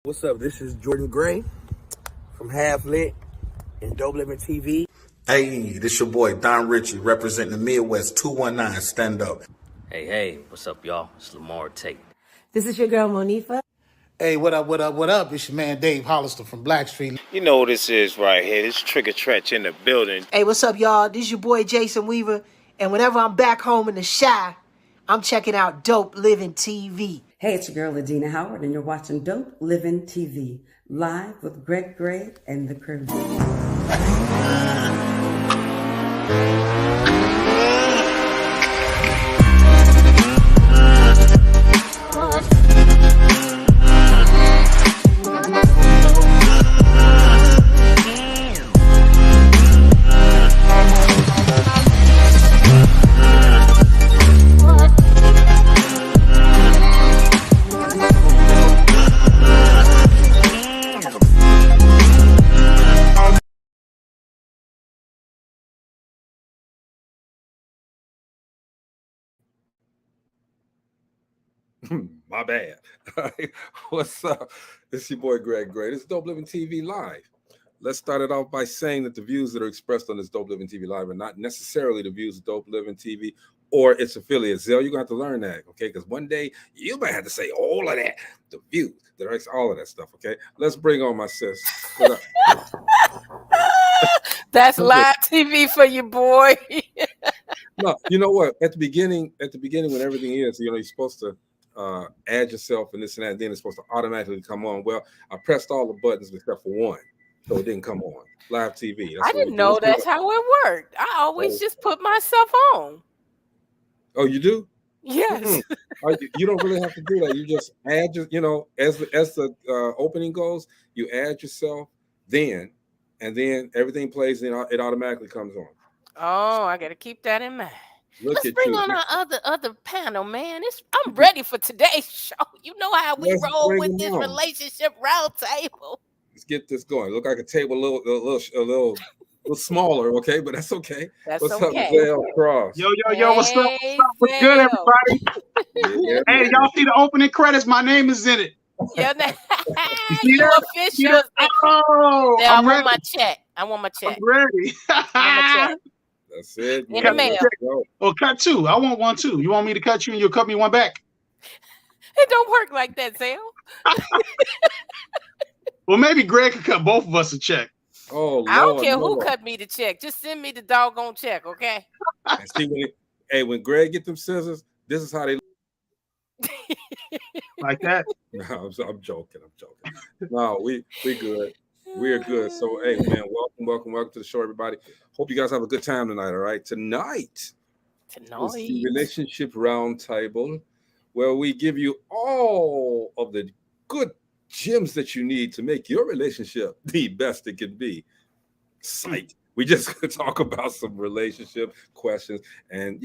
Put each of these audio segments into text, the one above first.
What's up? This is Jordan Gray from Half Lit and DopelivenTV. Hey, this your boy Don Ritchie representing the Midwest 219. Stand up. Hey, what's up, y'all? It's Lamar Tate. This is your girl, Monifa. Hey, what up? It's your man Dave Hollister from Blackstreet. You know what this is right here. This Trigger Tretch in the building. Hey, what's up, y'all? This is your boy Jason Weaver. And whenever I'm back home in the Chi, I'm checking out Dope Living TV. Hey, it's your girl, Adina Howard, and you're watching Dope Living TV, live with Greg Gray and the crew. My bad. What's up? It's your boy Greg Gray. This is Dope Living TV Live. Let's start it off by saying that the views that are expressed on this Dope Living TV Live are not necessarily the views of Dope Living TV or its affiliates. Zell, you're going to have to learn that, okay? Because one day you might have to say all of that, the views, all of that stuff, okay? Let's bring on my sis. That's live TV for you, boy. No, you know what? At the beginning, when everything is, you're supposed to add yourself and this and that, then it's supposed to automatically come on. Well, I pressed all the buttons except for one, so it didn't come on. Live TV. I didn't know that's how it worked. I always just put myself on. Oh, you do? Yes. You don't really have to do that. You just add your, as the opening goes, you add yourself, and then everything plays, and it automatically comes on. Oh, I got to keep that in mind. Let's bring you. on our other panel, man. I'm ready for today's show. You know how we roll with this Relationship Roundtable. Let's get this going. Look like a table a little smaller, okay? But that's okay. What's up, Zell Cross? Yo, what's up? What's good, everybody? Hey, y'all see the opening credits? My name is in it. Yeah, you official. Oh, I want my check. I'm ready. That's it. In the mail. Well, cut two. I want one too. You want me to cut you and you'll cut me one back? It don't work like that, Zell. Well, maybe Greg could cut both of us a check. Oh, Lord, I don't care who cut me the check. Just send me the doggone check, okay? See, when Greg get them scissors, this is how they like that. No, I'm joking. No, we good. We're good. So, hey, man, welcome to the show, everybody. Hope you guys have a good time tonight, all right? Tonight is the Relationship Roundtable, where we give you all of the good gems that you need to make your relationship the best it can be. We just talk about some relationship questions, and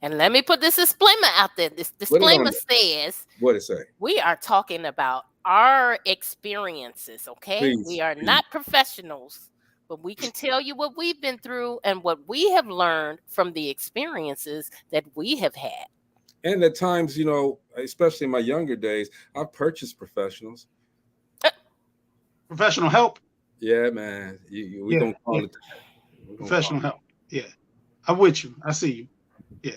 And let me put this disclaimer out there. This disclaimer says, what it say? We are talking about our experiences, okay? Please, we are not professionals, but we can tell you what we've been through and what we have learned from the experiences that we have had. And at times, especially in my younger days, I've purchased professionals. Professional help? Yeah, man. We don't call it professional help. Yeah. I'm with you. I see you. Yeah.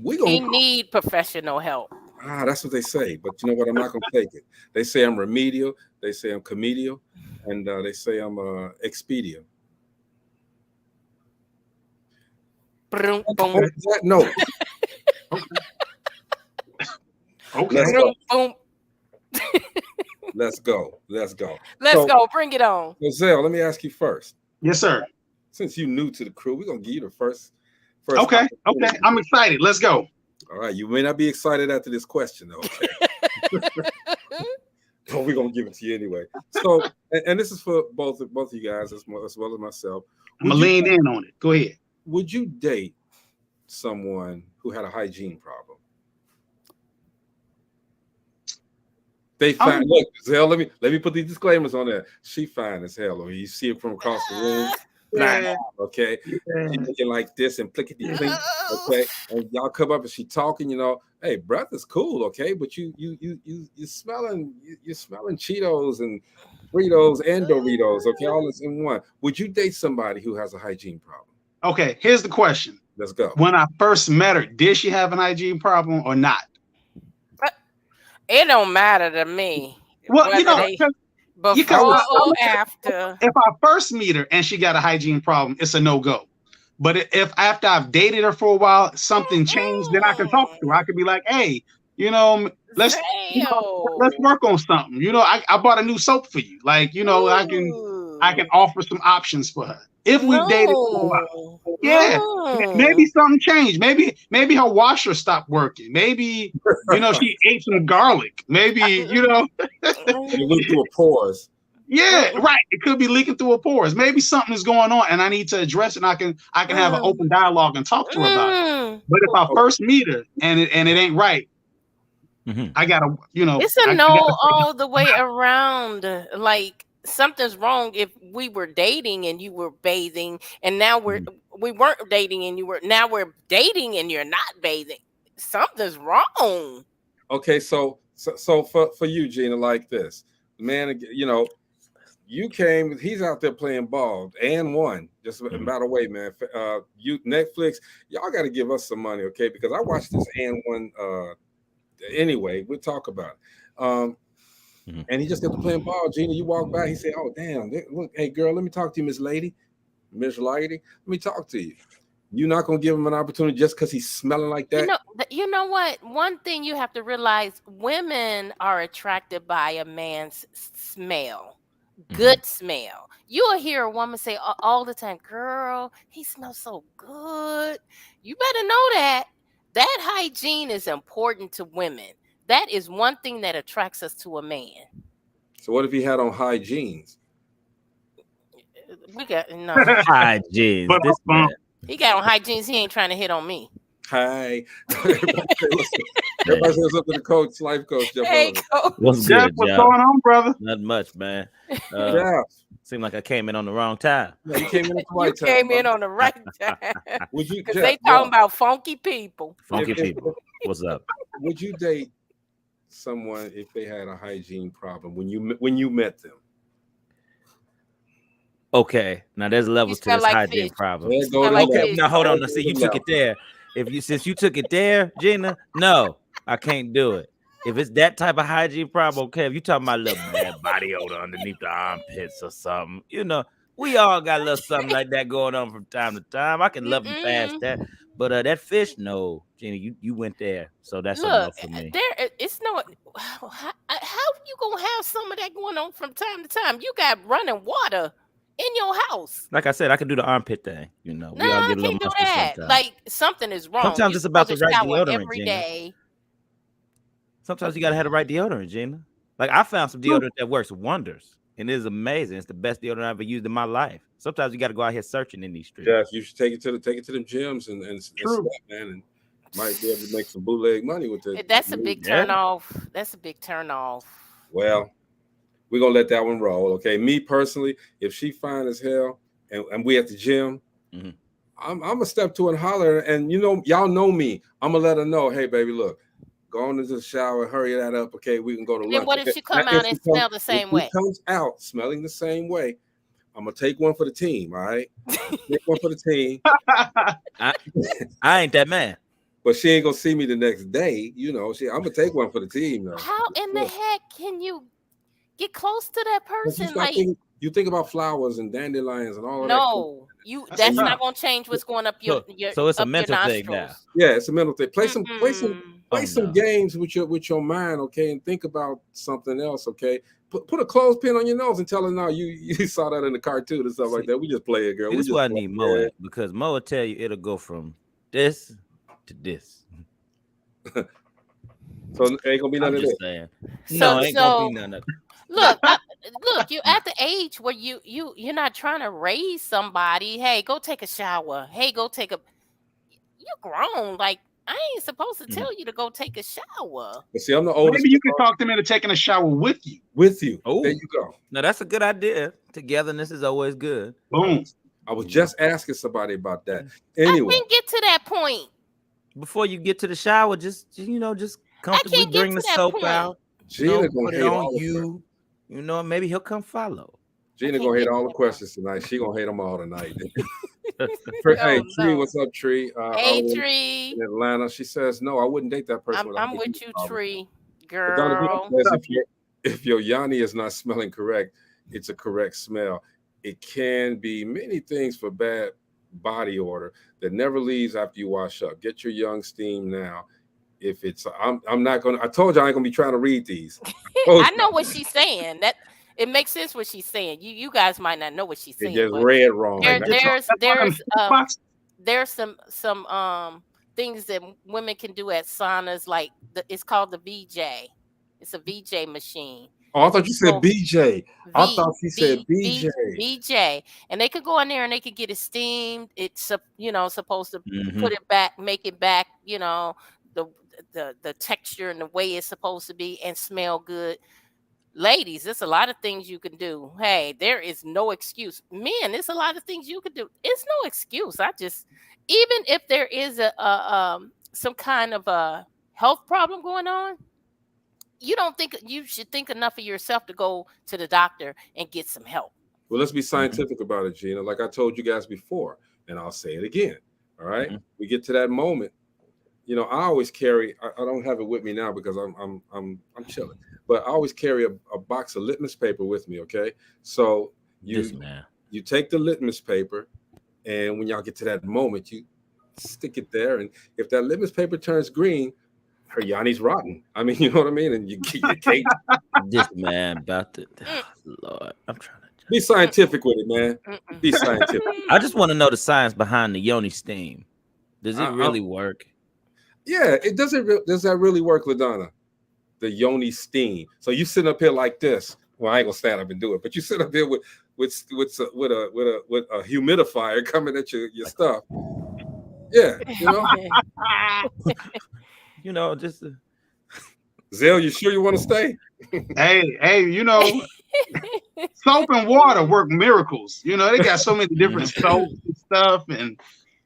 We need professional help. That's what they say. But you know what? I'm not going to take it. They say I'm remedial. They say I'm comedial. And they say I'm Expedia. Boom. No. Okay. Let's go. Let's go. Bring it on. Zell, let me ask you first. Yes, sir. Since you're new to the crew, we're going to give you the first. Okay. I'm excited. Let's go. All right. You may not be excited after this question, though. Okay? But we're going to give it to you anyway. So, and this is for both of you guys as well as myself. I'm going to lean in on it. Go ahead. Would you date someone who had a hygiene problem? They fine. Look, Zell, let me put these disclaimers on there. She fine as hell. Or you see it from across the room. Yeah. Okay. She's looking like this and plickety plink. Okay. And y'all come up and she talking, hey, breath is cool, okay, but you smelling you're smelling Cheetos and Fritos and Doritos, okay, all this in one. Would you date somebody who has a hygiene problem? Okay, here's the question. Let's go. When I first met her, did she have an hygiene problem or not? It don't matter to me. Well, you know, Before or after. If I first meet her and she got a hygiene problem, it's a no-go. But if after I've dated her for a while, something changed, then I can talk to her. I could be like, hey, let's work on something. I bought a new soap for you. Like, I can offer some options for her. If we dated for a while. Yeah. Maybe something changed. Maybe her washer stopped working. Maybe, she ate some garlic. Maybe, You look through her pores. Yeah, right. It could be leaking through her pores. Maybe something is going on, and I need to address it. And I can have an open dialogue and talk to her about it. But if I first meet her and it ain't right, I gotta, it's a no all the way around. Like something's wrong if we were dating and you were bathing, and now we weren't dating and now we're dating and you're not bathing. Something's wrong. Okay, so for you, Gina, like this, man, you came, he's out there playing ball and won. Just by the way, man, you Netflix, y'all got to give us some money, okay? Because I watched this and won. Anyway, we'll talk about it. And he just got to playing ball. Gina, you walk by, he said, "Oh damn, look, hey girl, let me talk to you, Miss Lady. Let me talk to you." You're not gonna give him an opportunity just because he's smelling like that. You know what? One thing you have to realize: women are attracted by a man's smell. Good smell. You'll hear a woman say all the time, "Girl, he smells so good." You better know that hygiene is important to women. That is one thing that attracts us to a man. So what if he had on high jeans? We got no high jeans. He got on high jeans. He ain't trying to hit on me. Hi. Everybody says up to the coach, life coach. Jeff. Hey, coach. What's Jeff, good, what's going on, brother? Not much, man. Yeah. Seemed like I came in on the wrong time. Yeah, you came in at the right time. Came in on the right time. Because they talking about funky people. Funky people. What's up? Would you date someone if they had a hygiene problem when you met them? Okay, now there's levels to this hygiene problem. Okay, now hold on. Now see, you took it there. Since you took it there, Gina, no, I can't do it. If it's that type of hygiene problem, okay. If you talking about a little bad body odor underneath the armpits or something, we all got a little something like that going on from time to time. I can love you past that, but that fish, no, Gina, you went there, so that's enough for me. It's no. How you gonna have some of that going on from time to time? You got running water in your house. Like I said, I can do the armpit thing. We all get a little muscle sometimes. Like something is wrong. Sometimes it's about the right deodorant, every Gina. day. Sometimes you gotta have the right deodorant, Gina. Like I found some deodorant that works wonders, and it is amazing. It's the best deodorant I've ever used in my life. Sometimes you got to go out here searching in these streets. Yes, you should take it to them gyms and stuff, man, and might be able to make some bootleg money with it. That's a big turn off. That's a big turn off. Well, we're gonna let that one roll. Okay. Me personally, if she fine as hell and we at the gym, I'm gonna step to her and holler, and y'all know me. I'm gonna let her know, hey baby, look, go on into the shower, hurry that up. Okay, we can go to lunch. Then what if she come out and smell the same way? If she comes out smelling the same way, I'm gonna take one for the team. All right, take one for the team. I ain't that man. But she ain't gonna see me the next day. I'm gonna take one for the team. Though. How in the heck can you get close to that person? You think about flowers and dandelions and all of that. No, that's not gonna change what's going up your. So it's a mental thing now. Yeah, it's a mental thing. Play some games with your mind, okay, and think about something else, okay. Put a clothespin on your nose and tell her, no, you saw that in the cartoon and stuff like that. We just play it, girl. This is why I need Mo at, because Mo will tell you it'll go from this to this. So ain't gonna be none of this. No, ain't gonna be none of it. Look, you're at the age where you're not trying to raise somebody. Hey, go take a shower. Hey, go take a. You're grown. Like I ain't supposed to tell you to go take a shower. But see, I'm the oldest. Maybe you can talk them into taking a shower with you. Oh, there you go. Now that's a good idea. Togetherness is always good. Boom. I was just asking somebody about that. Anyway, I didn't get to that point. before you get to the shower, just comfortably bring the soap out. Gina gonna put it hate on all you. Maybe he'll come follow. Gina gonna hate all the questions tonight. She gonna hate them all tonight. Hey, Tree, what's up, Tree? Hey, Tree. In Atlanta, she says, "No, I wouldn't date that person." I'm with you, Tree, girl. If your yanni is not smelling correct, it's a correct smell. It can be many things for bad body odor that never leaves after you wash up. Get your young steam now. If it's, I'm not gonna. I told you I ain't gonna be trying to read these. I know what she's saying. That it makes sense what she's saying. You guys might not know what she's saying. It just read wrong. There's some things that women can do at saunas, like it's called the VJ. It's a VJ machine. Oh, I thought you said BJ. I thought she said BJ. BJ, and they could go in there and they could get it steamed. It's supposed to put it back, make it back. The texture and the way it's supposed to be, and smell good. Ladies, there's a lot of things you can do. Hey, there is no excuse. Men, there's a lot of things you can do. It's no excuse. Even if there is some kind of a health problem going on, you don't think you should think enough of yourself to go to the doctor and get some help. Well, let's be scientific about it, Gina. Like I told you guys before, and I'll say it again. All right, we get to that moment. I always carry. I don't have it with me now because I'm chilling. But I always carry a box of litmus paper with me. Okay, so you take the litmus paper, and when y'all get to that moment, you stick it there, and if that litmus paper turns green, her yanni's rotten. I mean, you know what I mean? And you get your cake. This man about to, Lord, I'm trying to be scientific with it, man. Be scientific. I just want to know the science behind the yoni steam. Does it really work? Yeah, it doesn't. Does that really work, LaDonna? The yoni steam. So you sit up here like this. Well, I ain't gonna stand up and do it, but you sit up here with a humidifier coming at your stuff. Yeah, just Zell, you sure you want to stay? Hey, soap and water work miracles. They got so many different soaps and stuff, and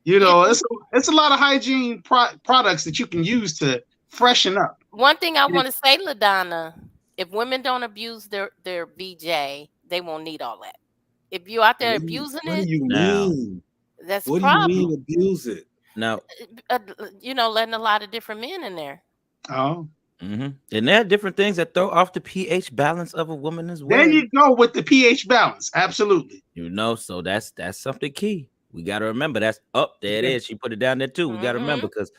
it's a lot of hygiene products that you can use to freshen up. One thing I want to say, LaDonna, if women don't abuse their VJ, they won't need all that. If you're out there abusing it, what do you mean? That's what a problem. Do you mean abuse it? No, letting a lot of different men in there. Oh, and there are different things that throw off the pH balance of a woman as well. There you go with the pH balance, absolutely. So that's something key. We got to remember that's up there. It is. She put it down there too. We got to remember because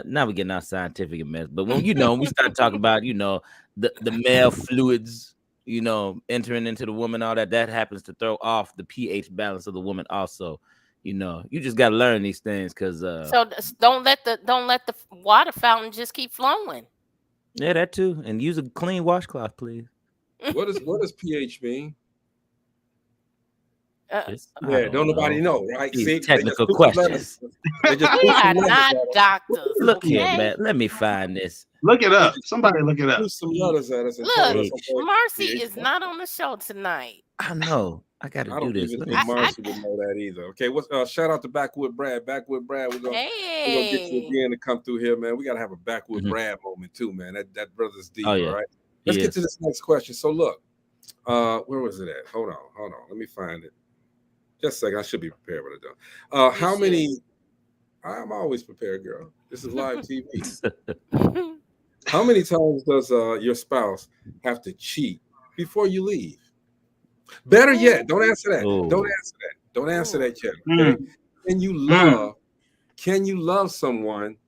now we're getting our scientific mess. But when we start talking about the male fluids, entering into the woman, all that happens to throw off the pH balance of the woman also. You just got to learn these things because so don't let the water fountain just keep flowing. Yeah, that too. And use a clean washcloth, please. What does pH mean? Don't nobody know, right? See, technical questions. We are not doctors. Look here, man. Let me find this. Look it up. Somebody look it up. Some letters at us. Look, Marcy is not on the show tonight. I know. I got to do this. I don't think Marcy would know that either. Okay, shout out to Backwood Brad. Backwood Brad, we're gonna get you again to come through here, man. We gotta have a Backwood Brad moment too, man. That brother's deep, all right? Let's get to this next question. So look, where was it at? Hold on. Let me find it. Just a second. I should be prepared when I'm done. How many? I'm always prepared, girl. This is live TV. How many times does your spouse have to cheat before you leave? Better yet, don't answer that. Oh. Don't answer that yet. Okay? Can you love someone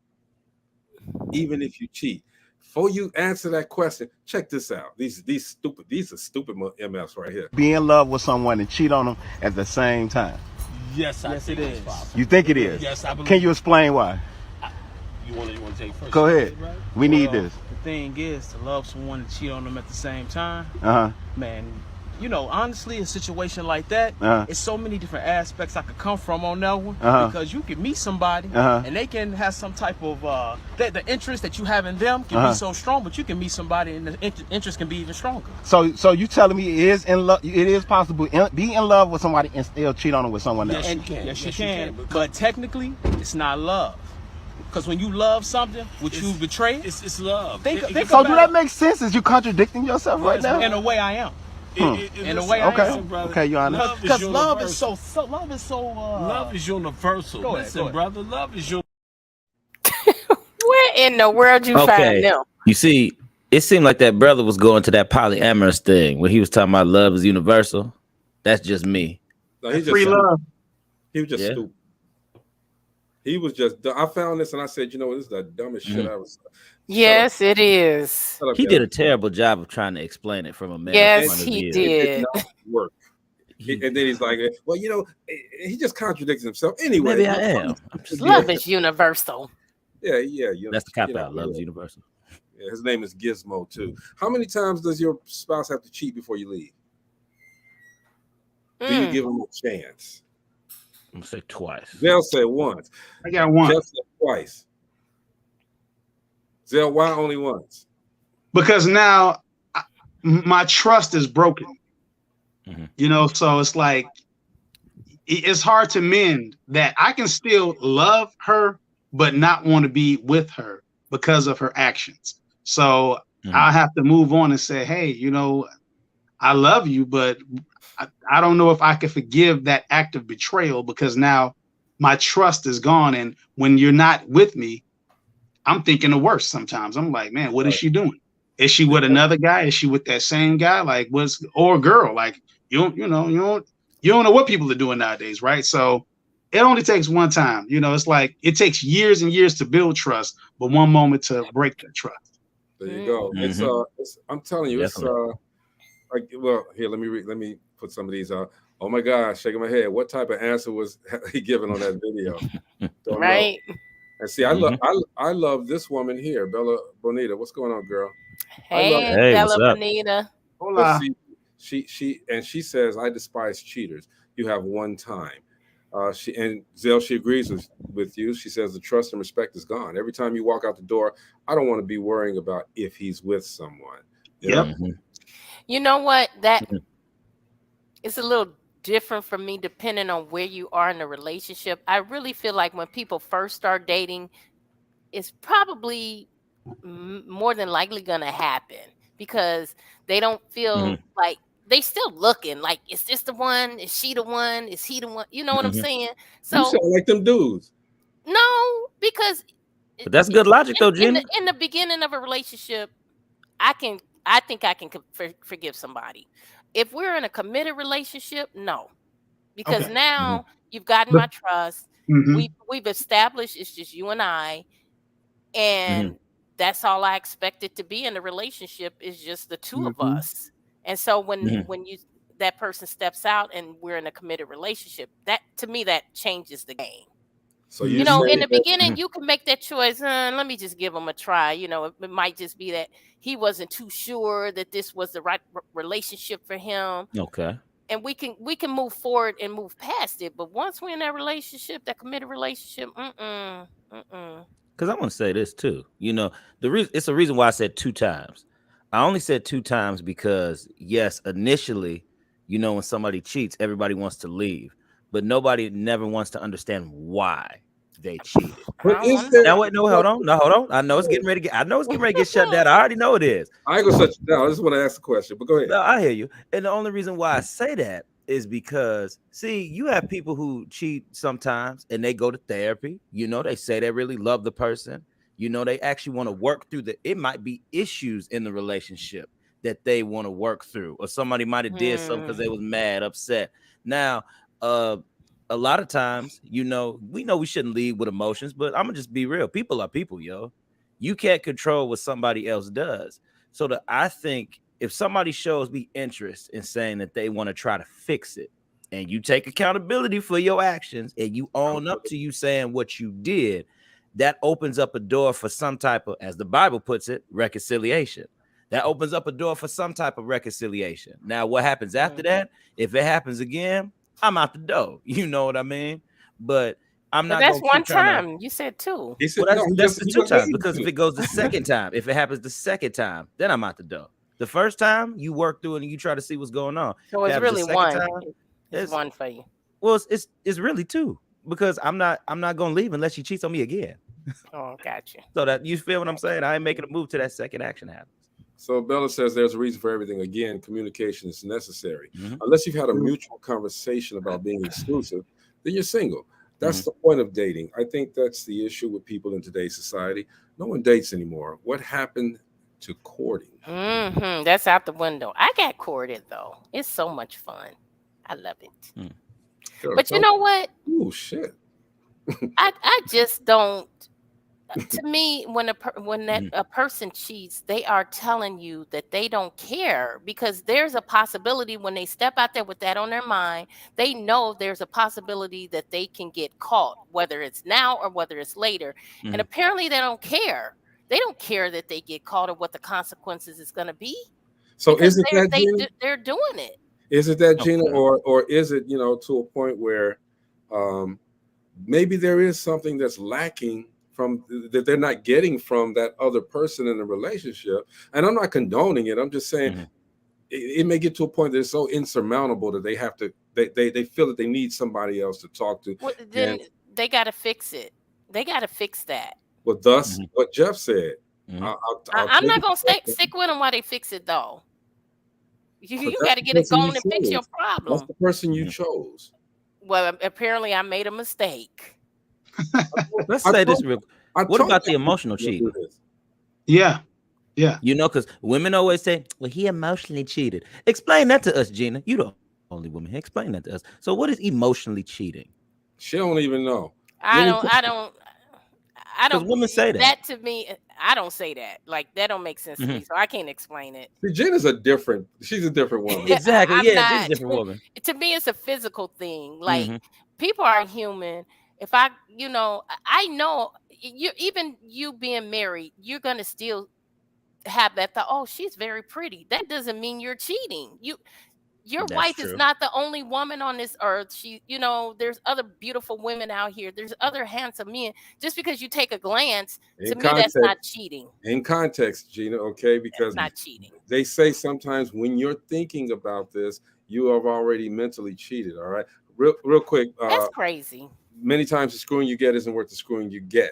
even if you cheat? Before you answer that question, check this out. These are stupid MFs right here. Be in love with someone and cheat on them at the same time. Yes, it is. You think it is? Yes, I believe. Can you explain why? You want to take first? Go ahead. Right? We need this. The thing is, to love someone and cheat on them at the same time. Man. Honestly, a situation like that, it's so many different aspects I could come from on that one. Because you can meet somebody and they can have some type of the interest that you have in them can be so strong, but you can meet somebody and the interest can be even stronger. So you telling me it is possible be in love with somebody and still cheat on them with someone else? Yes, you can. But technically, it's not love. Because when you love something, which you betray, it's love. So do that make sense? Is you contradicting yourself right now? In a way, I am. In a way, I am, brother. Okay, you honest. Because love is so. Love is universal. Go ahead. Brother. Love is universal. Where in the world you find them? You see, it seemed like that brother was going to that polyamorous thing when he was talking about love is universal. That's just me. No, he's just free love. He was just stupid. He was just. I found this and I said, you know, this is the dumbest shit I was. Yes, it is. He did a terrible job of trying to explain it from a man's Yes, point of he view. did. It did not work. And then he's like, well, you know, he just contradicts himself. Anyway, Maybe I am. Love is universal. Yeah. That's the cop out. Love is universal. Yeah, his name is Gizmo too. How many times does your spouse have to cheat before you leave? Do you give him a chance? I'm gonna say twice. They'll say once. I got one. Jeff said twice. Zell, why only once? Because now my trust is broken. You know, so it's like it's hard to mend that. I can still love her, but not want to be with her because of her actions. So I'll have to move on and say, hey, you know, I love you, but I don't know if I can forgive that act of betrayal because now my trust is gone. And when you're not with me, I'm thinking the worst sometimes. I'm like, man, what is she doing? Is she with another guy? Is she with that same guy? Like, or a girl? Like, you don't know what people are doing nowadays, right? So it only takes one time. You know, it's like it takes years and years to build trust, but one moment to break that trust. There you go. It's I'm telling you, Definitely. it's like, well, here, let me put some of these. Oh my gosh, shaking my head. What type of answer was he giving on that video? Don't Right. know. And see, I love this woman here, Bella Bonita. What's going on, girl? Hey, Bella Bonita. Hola. See, she says, I despise cheaters. You have one time. She agrees with you. She says the trust and respect is gone. Every time you walk out the door, I don't want to be worrying about if he's with someone. You know what? That it's a little different for me depending on where you are in the relationship. I really feel like when people first start dating, it's probably more than likely going to happen because they don't feel like they still looking like, is this the one? Is she the one? Is he the one? You know what I'm saying? So you sound like them dudes. No, because but that's good logic though, Gina. In the beginning of a relationship, I think I can forgive somebody. If we're in a committed relationship, no, because now you've gotten my trust. We've established it's just you and I, and that's all I expect it to be in a relationship is just the two of us. And so when that person steps out and we're in a committed relationship, that to me that changes the game. So you know, in the beginning, you can make that choice. Let me just give him a try. You know, it might just be that he wasn't too sure that this was the right relationship for him. Okay. And we can move forward and move past it. But once we're in that relationship, that committed relationship, Because I want to say this too. You know, it's a reason why I said 2 times. I only said 2 times because yes, initially, you know, when somebody cheats, everybody wants to leave. But nobody never wants to understand why they cheated. Now wait, hold on. I know it's getting ready to get shut down. I already know it is. I ain't gonna shut you down. I just want to ask a question, but go ahead. No, I hear you. And the only reason why I say that is because, see, you have people who cheat sometimes and they go to therapy. You know, they say they really love the person. You know, they actually want to work through it might be issues in the relationship that they want to work through, or somebody might have did something because they was mad, upset. Now, a lot of times, you know we shouldn't lead with emotions, but I'm gonna just be real. People are people, yo. You can't control what somebody else does. So I think if somebody shows me interest in saying that they want to try to fix it, and you take accountability for your actions, and you own up to you saying what you did, that opens up a door for some type of, as the Bible puts it, reconciliation. That opens up a door for some type of reconciliation. Now, what happens after that? If it happens again, I'm out the door. You know what I mean? But I'm not. That's one time. You said 2. He said, that's the 2 times. Because if it goes the second time, if it happens the second time, then I'm out the door. The first time you work through it and you try to see what's going on. So it's really one. It's one for you. Well, it's really 2 because I'm not gonna leave unless she cheats on me again. Oh, gotcha. So that you feel what I'm saying? I ain't making a move to that second action happens. So Bella says there's a reason for everything. Again, communication is necessary. Unless you've had a mutual conversation about being exclusive, then you're single. That's the point of dating. I think that's the issue with people in today's society. No one dates anymore. What happened to courting? That's out the window. I got courted though. It's so much fun. I love it. But you know what? Oh shit. I just don't. To me, when a person cheats, they are telling you that they don't care, because there's a possibility when they step out there with that on their mind, they know there's a possibility that they can get caught, whether it's now or whether it's later. And apparently they don't care. They don't care that they get caught or what the consequences is going to be. So is it that Gina? They're doing it? Is it that Gina, or is it, to a point where maybe there is something that's lacking from that they're not getting from that other person in the relationship? And I'm not condoning it. I'm just saying it may get to a point that it's so insurmountable that they have to, they feel that they need somebody else to talk to. Well, then they got to fix it. They got to fix that. Well, thus what Jeff said. I'm not going to stick with them while they fix it, though. You got to get it going and fix your problem. That's the person you chose. Well, apparently I made a mistake. Let's say this real. What about the emotional cheating? Yeah. Because women always say, well, he emotionally cheated. Explain that to us, Gina. You the only woman. Explain that to us. So what is emotionally cheating? She don't even know. I don't. Women say that. That to me, I don't say that. Like, that don't make sense to me, so I can't explain it. See, Gina's she's a different woman. Exactly. She's a different woman. To me, it's a physical thing. Like, people are human. If I know you being married, you're gonna still have that thought. Oh, she's very pretty. That doesn't mean you're cheating. Your wife is not the only woman on this earth. There's other beautiful women out here. There's other handsome men. Just because you take a glance, to me, that's not cheating. In context, Gina, okay? Because that's not cheating. They say sometimes when you're thinking about this, you have already mentally cheated. All right, real quick. That's crazy. Many times the screwing you get isn't worth the screwing you get.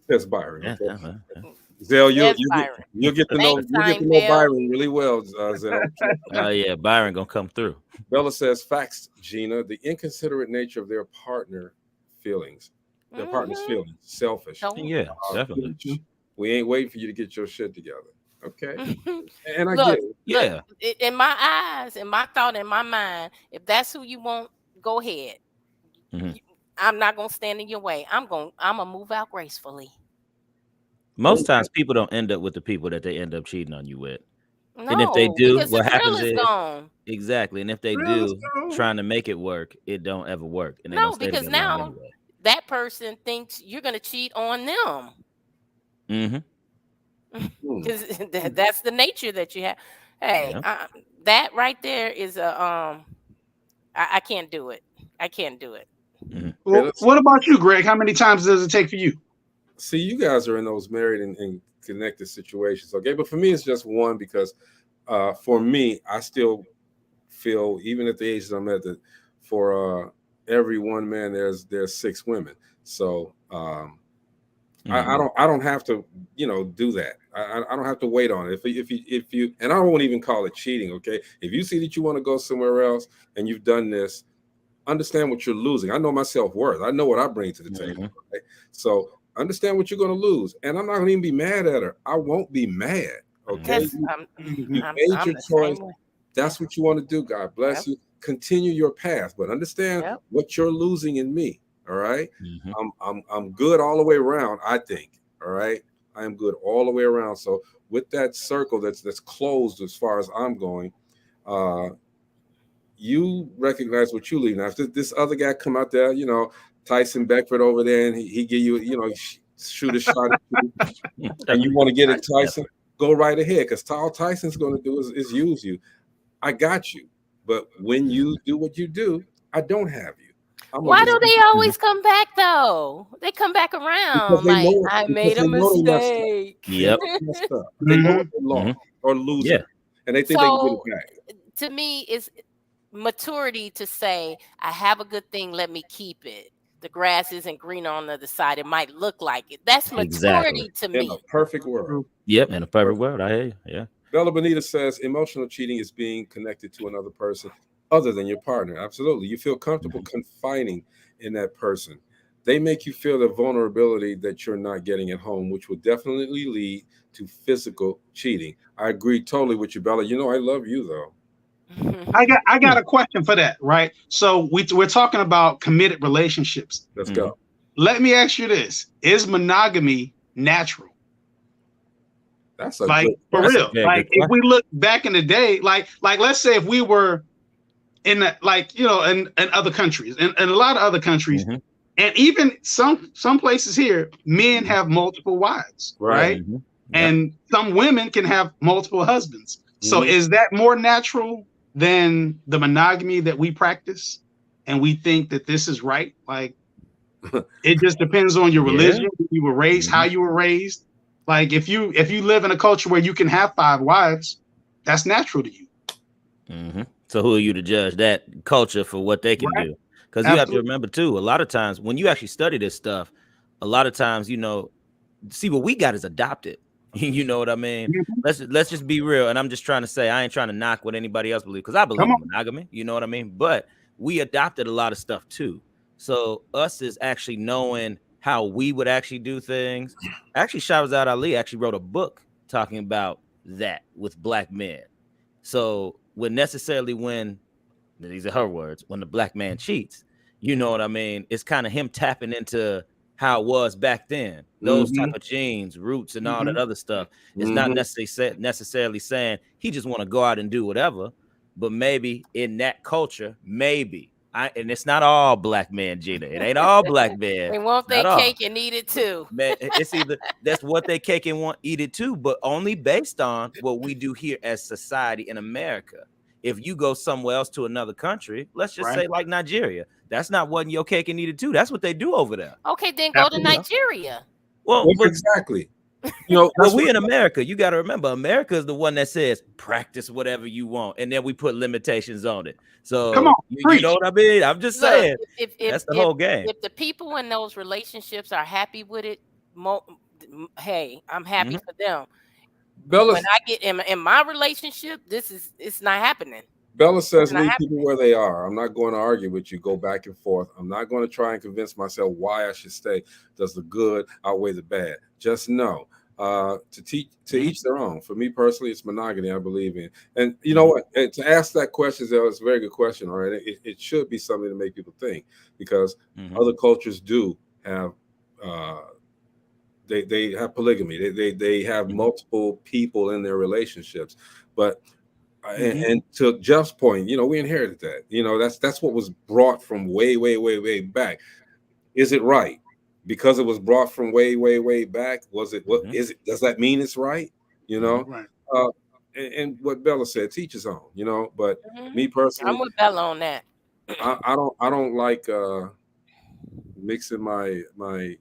That's Byron. Okay? Zell, you'll get to know Byron really well, Zell. Oh yeah, Byron gonna come through. Bella says, facts, Gina. The inconsiderate nature of their partner's feelings, selfish. Yeah, definitely. We ain't waiting for you to get your shit together. Okay. And I get it. Yeah. In my eyes, in my thought, in my mind, if that's who you want, go ahead. I'm not gonna stand in your way. I'm gonna move out gracefully. Most times people don't end up with the people that they end up cheating on you with. No, and if they do, what the happens is gone. Exactly. And if they do, trying to make it work, it don't ever work. And they don't stay because now anyway. That person thinks you're gonna cheat on them. Because that's the nature that you have. Hey, that right there is a I can't do it. I can't do it. Well, what about you, Greg? How many times does it take for you? See, you guys are in those married and connected situations, okay? But for me, it's just one, because for me, I still feel, even at the age that I'm at, that for every one man, there's 6 women. So I don't have to, do that. I don't have to wait on it. If you, and I won't even call it cheating, okay? If you see that you want to go somewhere else and you've done this, understand what you're losing. I know my self-worth. I know what I bring to the table. Right? So understand what you're going to lose. And I'm not going to even be mad at her. I won't be mad. Okay. You made your choice. That's what you want to do. God bless you. Continue your path, but understand what you're losing in me. All right. I'm good all the way around, I think. All right. I am good all the way around. So with that circle that's closed as far as I'm going, you recognize what you leave. Now, if this other guy come out there, Tyson Beckford over there, and he give you, shoot a shot at you, and you want to get at Tyson, go right ahead, because all Tyson's going to do is use you. I got you. But when you do what you do, I don't have you. Why do they always come back, though? They come back around. Like, I made a mistake. Yep. They know they lost or lose it, and they think they can get it back. To me, it's maturity to say, I have a good thing, let me keep it. the grass isn't greener on the other side. It might look like it. That's maturity to me. In a perfect world. Yep, in a perfect world. I hear you. Yeah. Bella Bonita says emotional cheating is being connected to another person other than your partner. Absolutely. You feel comfortable confining in that person. They make you feel the vulnerability that you're not getting at home, which will definitely lead to physical cheating. I agree totally with you, Bella. You know, I love you, though. I got a question for that, right? So we're talking about committed relationships. Let's go. Let me ask you this: is monogamy natural? That's for real. Like if we look back in the day, like let's say if we were in that, like, you know, in other countries, and a lot of other countries, and even some places here, men have multiple wives, right? And some women can have multiple husbands. So is that more natural than the monogamy that we practice, and we think that this is right? Like, it just depends on your religion, you were raised, how you were raised. Like if you live in a culture where you can have 5 wives, that's natural to you. So who are you to judge that culture for what they can do? Because you have to remember too, a lot of times when you actually study this stuff, a lot of times, you know, see what we got is adopted. You know what I mean? Let's just be real. And I'm just trying to say, I ain't trying to knock what anybody else believes, because I believe in monogamy. You know what I mean? But we adopted a lot of stuff too. So us is actually knowing how we would actually do things. Actually, Shahrazad Ali actually wrote a book talking about that with black men. So when these are her words, when the black man cheats, you know what I mean? It's kind of him tapping into how it was back then. Those type of genes, roots, and all that other stuff. It's not necessarily saying he just want to go out and do whatever, but maybe in that culture, and it's not all black men, Gina. It ain't all black men. They want their cake and eat it too. Man, it's either that's what they cake and want eat it too, but only based on what we do here as society in America. If you go somewhere else to another country, let's just say like Nigeria, that's not what your cake and eat it too. That's what they do over there. Okay, then go to Nigeria. Well, exactly. You know, but we in America, you got to remember, America is the one that says practice whatever you want, and then we put limitations on it. So come on, you know what I mean? I'm just saying that's the whole game. If the people in those relationships are happy with it, hey, I'm happy for them. Bella, when I get in my relationship, it's not happening. Bella says leave people where they are. I'm not going to argue with you, go back and forth. I'm not going to try and convince myself why I should stay. Does the good outweigh the bad? Just know, to each their own. For me personally, it's monogamy I believe in. And you know what? And to ask that question, it's a very good question. All right, it should be something to make people think, because other cultures do have they have polygamy. They have multiple people in their relationships, but. And to Jeff's point, you know, we inherited that. You know, that's what was brought from way back. Is it right? Because it was brought from way back. Was it? What is it? Does that mean it's right? You know, and what Bella said, teach his own. You know, but me personally, I'm with Bella on that. I don't like mixing my. I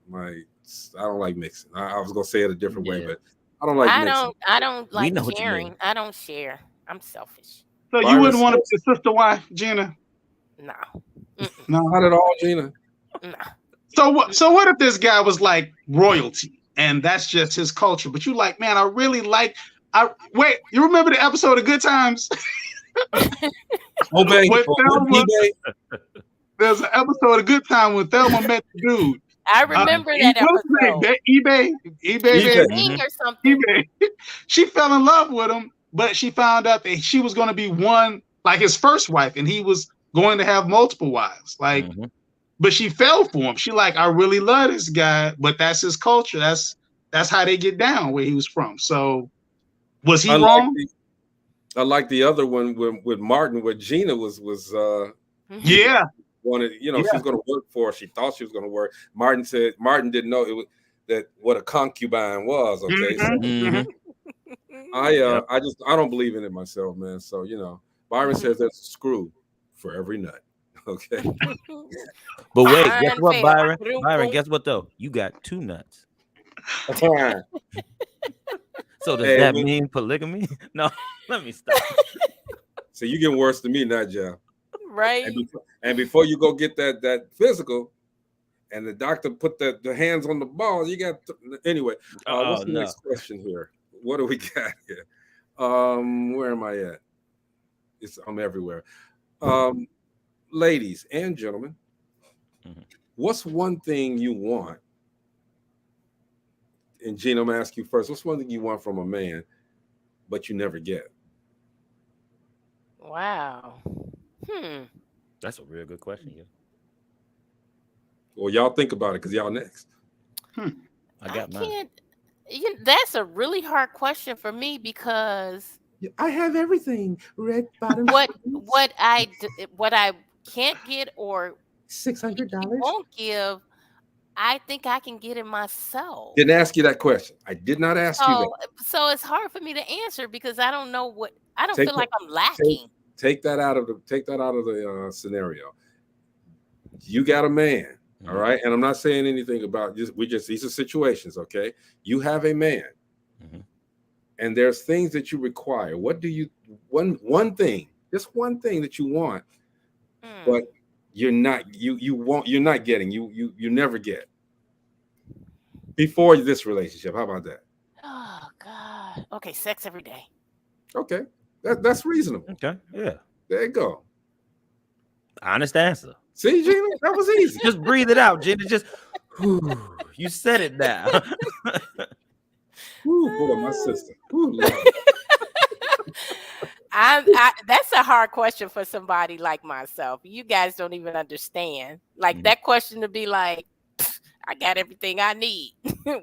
don't like mixing. I was gonna say it a different way, but I don't like mixing. I don't like sharing. I don't share. I'm selfish. So you wouldn't want to be a sister wife, Gina? No. No, not at all, Gina. No. So what if this guy was like royalty and that's just his culture? But you like, man, I really like. Wait, you remember the episode of Good Times? There's an episode of Good Time when Thelma met the dude. I remember that episode. eBay or something. eBay. She fell in love with him. But she found out that she was going to be one, like his first wife, and he was going to have multiple wives. Like, but she fell for him. She like, I really love this guy, but that's his culture. That's how they get down where he was from. So, was he wrong? I like the other one with Martin, where Gina was wanted, you know, she was going to work for her. She thought she was going to work. Martin didn't know what a concubine was. Okay. I don't believe in it myself, man. So, you know, Byron says there's a screw for every nut. Okay. But wait, guess what, Byron? Byron, guess what though? You got 2 nuts. So does that mean polygamy? No, let me stop. So you getting worse than me now, Jeff. Right. And before you go get that physical, and the doctor put the hands on the ball. You got anyway. What's the next question here? What do we got here? Where am I at? I'm everywhere. Ladies and gentlemen, what's one thing you want? And Gene, I'm gonna ask you first. What's one thing you want from a man, but you never get? Wow. That's a real good question. Yeah. Well, y'all think about it because y'all next. I got mine. That's a really hard question for me because I have everything. Red bottom. What I can't get or $600 won't give, I think I can get it myself. Didn't ask you that question. I did not ask you that. So it's hard for me to answer because I don't know what I don't feel like I'm lacking. Take that out of the scenario. You got a man, all right, and I'm not saying anything about these are situations, okay? You have a man, and there's things that you require. What do you one thing, just one thing that you want, but you're not getting, you never get before this relationship. How about that? Oh God. Okay, sex every day. Okay. That's reasonable. Okay. Yeah. There you go. Honest answer. See, Gina, that was easy. Just breathe it out, Gina. Just you said it now. Boy, my sister. That's a hard question for somebody like myself. You guys don't even understand. Like that question to be like, I got everything I need.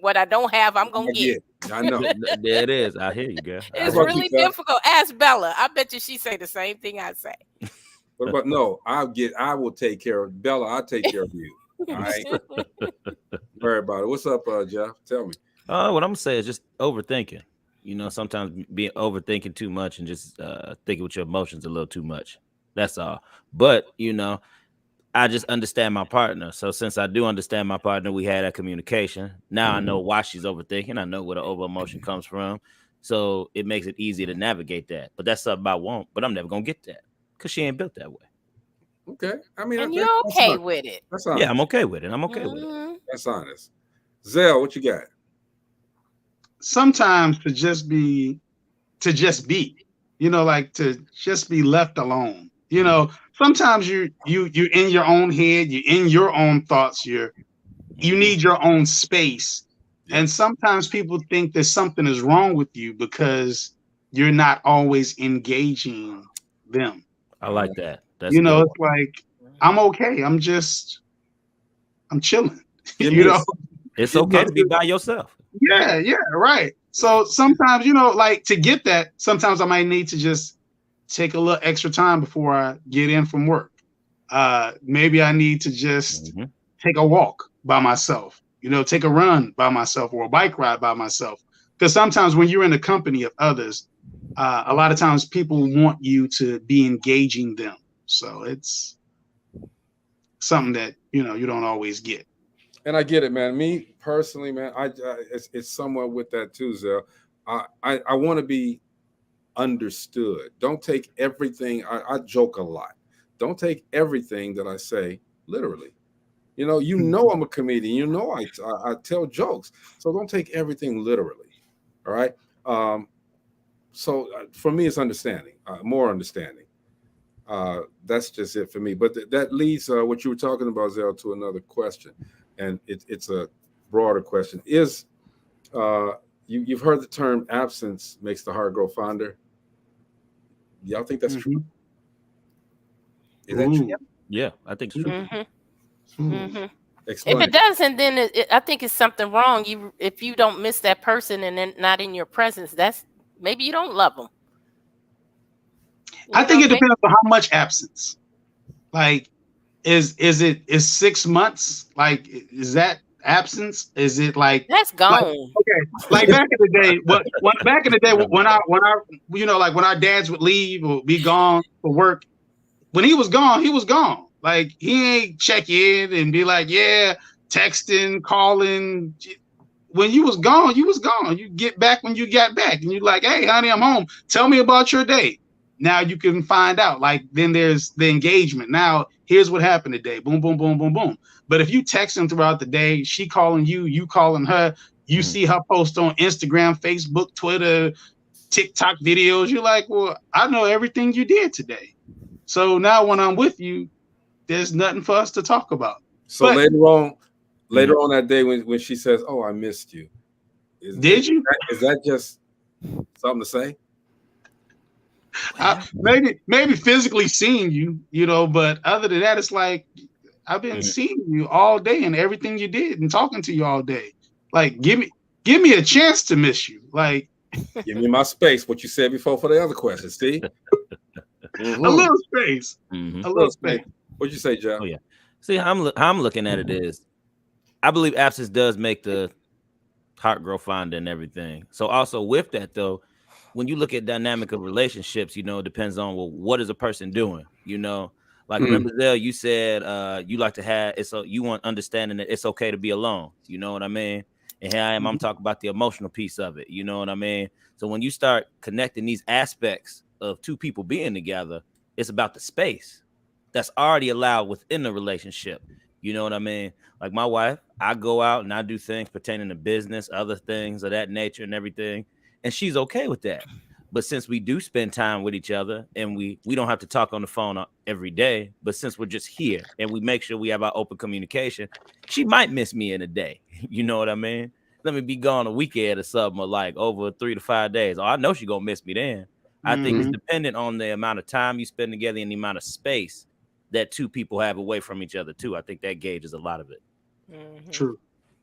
What I don't have, I'm gonna get. I know. There it is. I hear you, girl. It's really difficult. Ask Bella. I bet you she say the same thing I say. What about no? I will take care of Bella. I'll take care of you. All right. Worry about it. What's up, Jeff? Tell me. What I'm gonna say is just overthinking. You know, sometimes being overthinking too much and just thinking with your emotions a little too much. That's all. But you know, I just understand my partner. So since I do understand my partner, we had that communication. Now I know why she's overthinking. I know where the over emotion comes from. So it makes it easier to navigate that. But that's something I want. But I'm never gonna get that because she ain't built that way. Okay. I mean, and you're okay with it. That's honest. Yeah, I'm okay with it. I'm okay with it. That's honest. Zell, what you got? Sometimes to just be, you know, like to just be left alone. You know, sometimes you're in your own head, you're in your own thoughts, you need your own space. And sometimes people think that something is wrong with you because you're not always engaging them. I like that. That's you know, good. it's like I'm okay. I'm chilling. You know, it's okay to be by yourself. Yeah, right. So sometimes, you know, like to get that, sometimes I might need to just take a little extra time before I get in from work. Maybe I need to just take a walk by myself, you know, take a run by myself or a bike ride by myself. Because sometimes when you're in the company of others, a lot of times people want you to be engaging them. So it's something that, you know, you don't always get. And I get it, man. Me personally, man, it's somewhat with that too, Zell. I want to be understood. Don't take everything. I joke a lot. Don't take everything that I say literally. You know I'm a comedian. You know I tell jokes. So don't take everything literally. All right. So for me, it's understanding, more understanding. That's just it for me. But that leads what you were talking about, Zell, to another question. And it's a broader question. Is you've heard the term absence makes the heart grow fonder? Y'all think that's true? Is that true? Yeah, I think it's true. If it doesn't, then I think it's something wrong. If you don't miss that person and then not in your presence, that's maybe you don't love them. I think it depends on how much absence. Like, is 6 months? Like, is that absence? Is it like that's gone? Like, okay, like back in the day, when I you know, like when our dads would leave or be gone for work, when he was gone, he was gone. Like he ain't check in and be like, yeah, texting, calling. When you was gone, you was gone. You get back when you got back, and you're like, hey, honey, I'm home. Tell me about your day. Now you can find out. Like then there's the engagement. Now here's what happened today. Boom, boom, boom, boom, boom. But if you text them throughout the day, she calling you, you calling her, you see her post on Instagram, Facebook, Twitter, TikTok videos. You're like, well, I know everything you did today. So now when I'm with you, there's nothing for us to talk about. So later on that day when she says, "Oh, I missed you," is that just something to say? Maybe physically seeing you, but other than that, it's like I've been seeing you all day and everything you did and talking to you all day. Like, give me a chance to miss you. Like, give me my space. What you said before for the other question. See, a little space, a little space. What'd you say, Jeff? Oh yeah. See, how I'm looking at it is, I believe absence does make the heart grow fonder and everything. So also with that though, when you look at dynamic of relationships, it depends on what is a person doing. Like remember, Zell, you said you like to have you want understanding that it's okay to be alone. You know what I mean? And here I am. I'm talking about the emotional piece of it. You know what I mean? So when you start connecting these aspects of two people being together, it's about the space that's already allowed within the relationship. You know what I mean? Like my wife, I go out and I do things pertaining to business, other things of that nature and everything. And she's okay with that. But since we do spend time with each other and we don't have to talk on the phone every day, but since we're just here and we make sure we have our open communication, she might miss me in a day. You know what I mean? Let me be gone a weekend or something, or like over 3 to 5 days. Oh, I know she's going to miss me then. I think it's dependent on the amount of time you spend together and the amount of space that two people have away from each other too. I think that gauges a lot of it. True.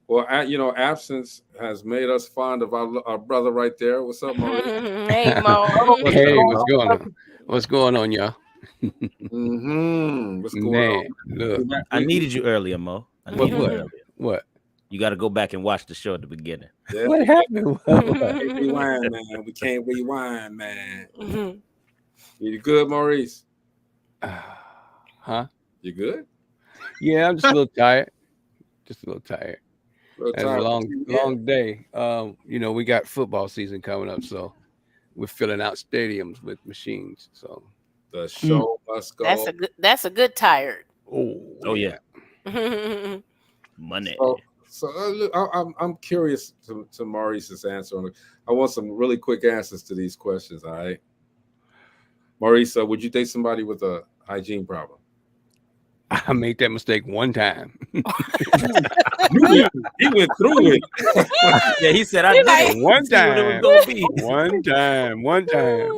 Well, absence has made us fond of our brother right there. What's up, Mo? Hey, Mo. Hey, what's going on? What's going on, y'all? What's going on? Look, I needed you earlier, Mo. What? You got to go back and watch the show at the beginning. Yeah. What happened? Rewind, man. We can't rewind, man. You good, Maurice? Huh? You good? Yeah, I'm just a little tired. It's a long day. We got football season coming up, so we're filling out stadiums with machines. So the show must go. That's a good tired. Oh yeah. Money. So I'm curious to Maurice's answer on it. I want some really quick answers to these questions. All right, Maurice, would you date somebody with a hygiene problem? I made that mistake one time. He went through it. Yeah, he said I did it one time. One time.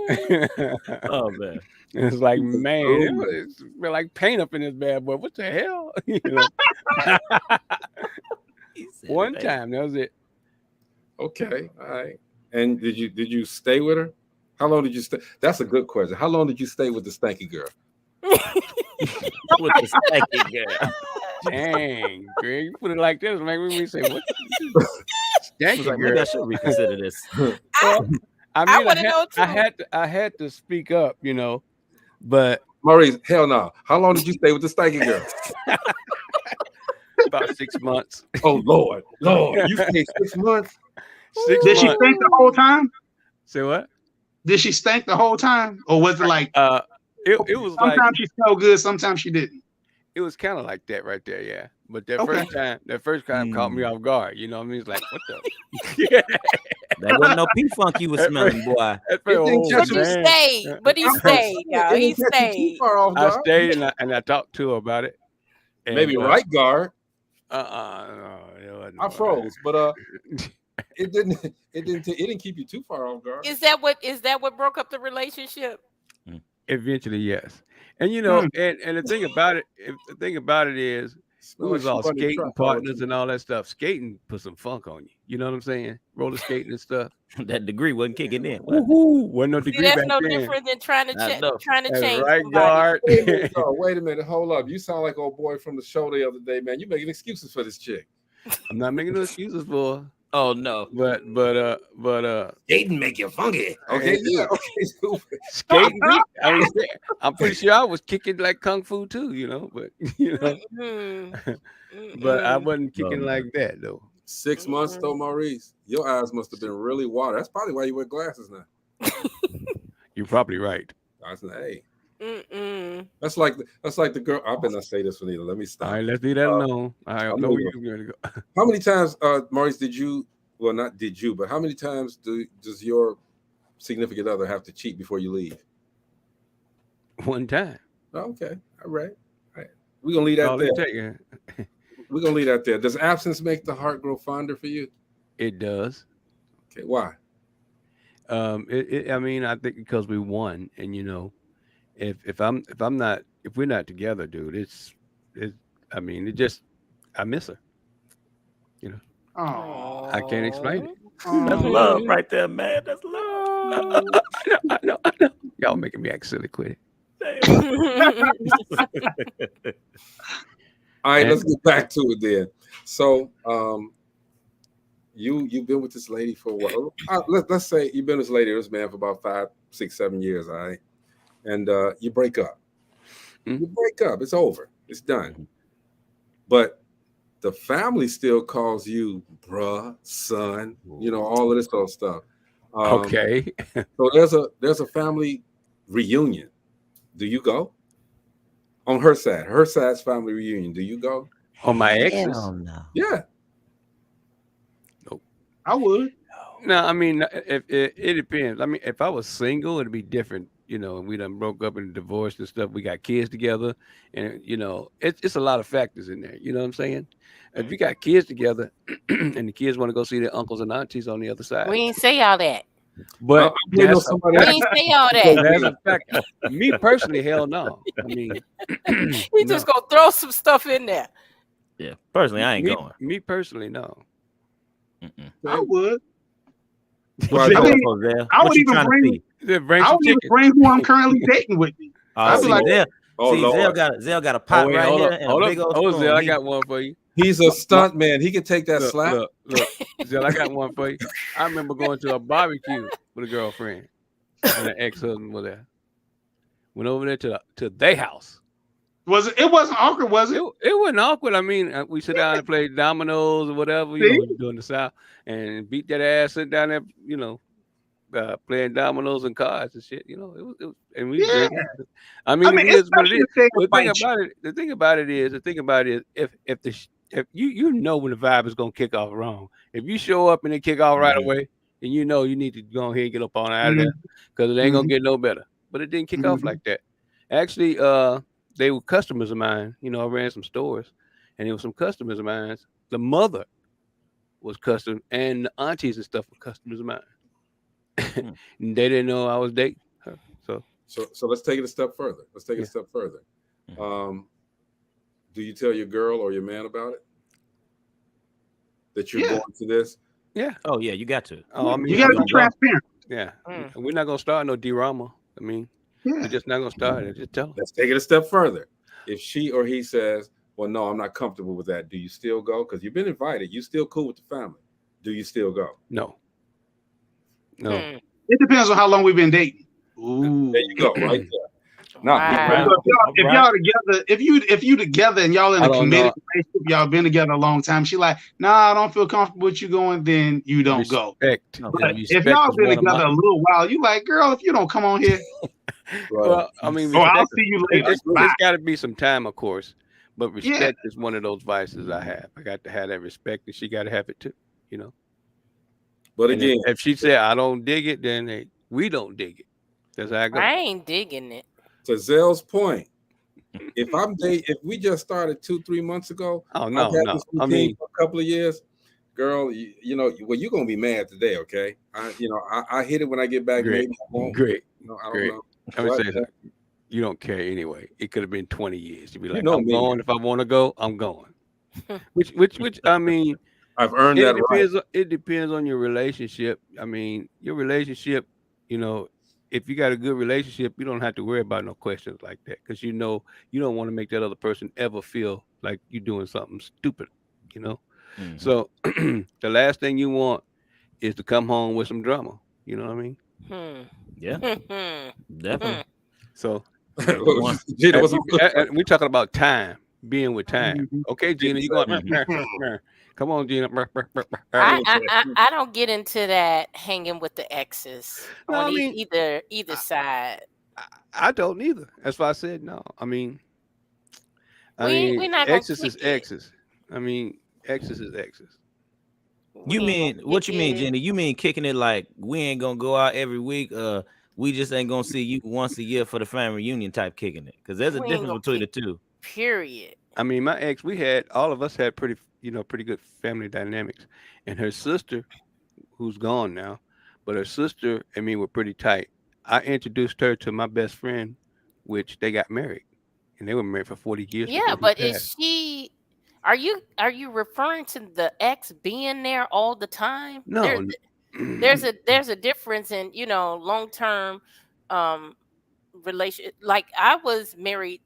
Oh man. It's like, man, it's like paint up in this bad boy. What the hell? One time, that was it. Okay, all right. And did you stay with her? How long did you stay? That's a good question. How long did you stay with the stanky girl? With the stanky girl. Dang, Greg, you put it like this, make me say, what? Stanky girl. Maybe I should reconsider this. Well, I had to speak up, but Maurice, hell no. How long did you stay with the stanky girl? About 6 months. Oh Lord, you stayed 6 months. Did she stink the whole time? Say what? Did she stink the whole time, or was it like? It was sometimes like, she smelled good, sometimes she didn't. It was kind of like that right there, yeah. But that first time caught me off guard. You know what I mean? It's like, what the? That wasn't no P-Funk you was smelling, boy. But he stayed, y'all. He stayed. I stayed and I talked to her about it. And, maybe right guard. No, I froze, but it didn't keep you too far off guard. Is that what broke up the relationship? Eventually, yes. And and the thing about it is, we was all skating partners and all that stuff. Skating put some funk on you. You know what I'm saying? Roller skating and stuff. That degree wasn't kicking in. Wasn't no degree. That's back no then. different than trying to change right somebody. guard. Wait a minute, hold up. You sound like old boy from the show the other day, man. You making excuses for this chick. I'm not making no excuses for her. Oh no. But skating make you funky. Okay, yeah. Okay. Skating. I'm pretty sure I was kicking like kung fu too, but but I wasn't kicking like that though. 6 months though, Maurice. Your eyes must have been really watered. That's probably why you wear glasses now. You're probably right. I said, hey. That's like the girl. I better not say this one either. Let me stop. All right, let's leave that alone. All right, know where you're gonna go. How many times, Maurice, did you? Well, not did you, but how many times does your significant other have to cheat before you leave? One time. Okay, all right. We're gonna leave that there. We're gonna leave that there. Does absence make the heart grow fonder for you? It does. Okay, why? I mean, I think because we won, and you know, if we're not together, dude, I miss her. You know. Oh, I can't explain it. That's love right there, man. That's love. I know. Y'all making me act silly. Quit it. All right, let's get back to it then. So, you've been with this lady for a while. Let's say you've been with this lady or this man for about 5, 6, 7 years, all right? And you break up. Mm-hmm. You break up. It's over. It's done. But the family still calls you bruh, son, you know, all of this sort of stuff. Okay. So there's a family reunion. Do you go? On her side's family reunion. Do you go? On my ex's? Hell no. Yeah. Nope. I would. No, I mean, it depends. I mean, if I was single, it'd be different, you know, and we done broke up and divorced and stuff. We got kids together, and, you know, it's a lot of factors in there. You know what I'm saying? If you got kids together and the kids want to go see their uncles and aunties on the other side. We ain't say all that. But we ain't say all that. That's a fact. Me personally, hell no. I mean, he just gonna throw some stuff in there. Yeah, personally, I ain't going. Me personally, no. I would. I would even bring who I'm currently dating with me. I'd be like, Zell got a pot right here and a big old spoon. Zell, I got one for you. He's a stunt man. He can take that slap. Look, Zell, I got one for you. I remember going to a barbecue with a girlfriend, and an ex-husband was there. Went over there to their house. It wasn't awkward, was it? It wasn't awkward. I mean, we sit down and play dominoes or whatever, you know, doing the South, and beat that ass, sit down there, you know, playing dominoes and cards and shit. You know, it was and we drinking. I mean, it is what it is. The thing about it is, if you know when the vibe is gonna kick off wrong. If you show up and it kick off right away, then you know you need to go ahead and get up on out of there because it ain't gonna get no better. But it didn't kick off like that. Actually, they were customers of mine. You know, I ran some stores, and it was some customers of mine. The mother was custom, and the aunties and stuff were customers of mine. And they didn't know I was dating her. So let's take it a step further. Do you tell your girl or your man about it? That you're going to this? Yeah. Oh yeah, you got to. Oh, I mean, you got to be transparent. Yeah. And we're not gonna start no drama. I mean, we're just not gonna start it. Just tell them. Let's take it a step further. If she or he says, well, no, I'm not comfortable with that, do you still go? Because you've been invited. You still cool with the family. Do you still go? No. It depends on how long we've been dating. Ooh. There you go, right there. No, if y'all together, if you together and y'all in a committed relationship, y'all been together a long time. She like, nah, I don't feel comfortable with you going. Then you don't go. But if y'all been together a little while, you like, girl, if you don't come on here, well, I mean, I'll see you later. There's got to be some time, of course, but respect is one of those vices I have. I got to have that respect, and she got to have it too. You know. But again, if she said I don't dig it, then we don't dig it. That's how I go. I ain't digging it. To Zell's point, if we just started 2-3 months ago, I mean, for a couple of years, girl, you know, well, you're gonna be mad today, okay? I hit it when I get back. Great. Maybe I won't. Great. No, I Great. don't know. Let me say that. You don't care anyway. It could have been 20 years. You'd be like, I'm going. If I want to go, I'm going. which I mean, I've earned that right. It depends on your relationship. I mean, your relationship, you know, if you got a good relationship, you don't have to worry about no questions like that because you know you don't want to make that other person ever feel like you're doing something stupid, you know. Mm-hmm. So the last thing you want is to come home with some drama. You know what I mean? Yeah, definitely. So we're talking about time, being with time. Okay, Gina, you going? Come on, Gina. I don't get into that hanging with the exes on either side. I don't either. That's why I said no. I mean, we're not gonna exes is kick it. exes. I mean, exes is exes. You mean what you mean, Jenny? You mean kicking it like we ain't gonna go out every week? We just ain't gonna see you once a year for the family reunion type kicking it. Because there's a difference between the two. Period. I mean, my ex, all of us had pretty good family dynamics, and her sister, who's gone now, but her sister and me were pretty tight. I introduced her to my best friend, which they got married, and they were married for 40 years. Yeah, but is she? Are you referring to the ex being there all the time? No. There's a difference in long-term relation. Like I was married.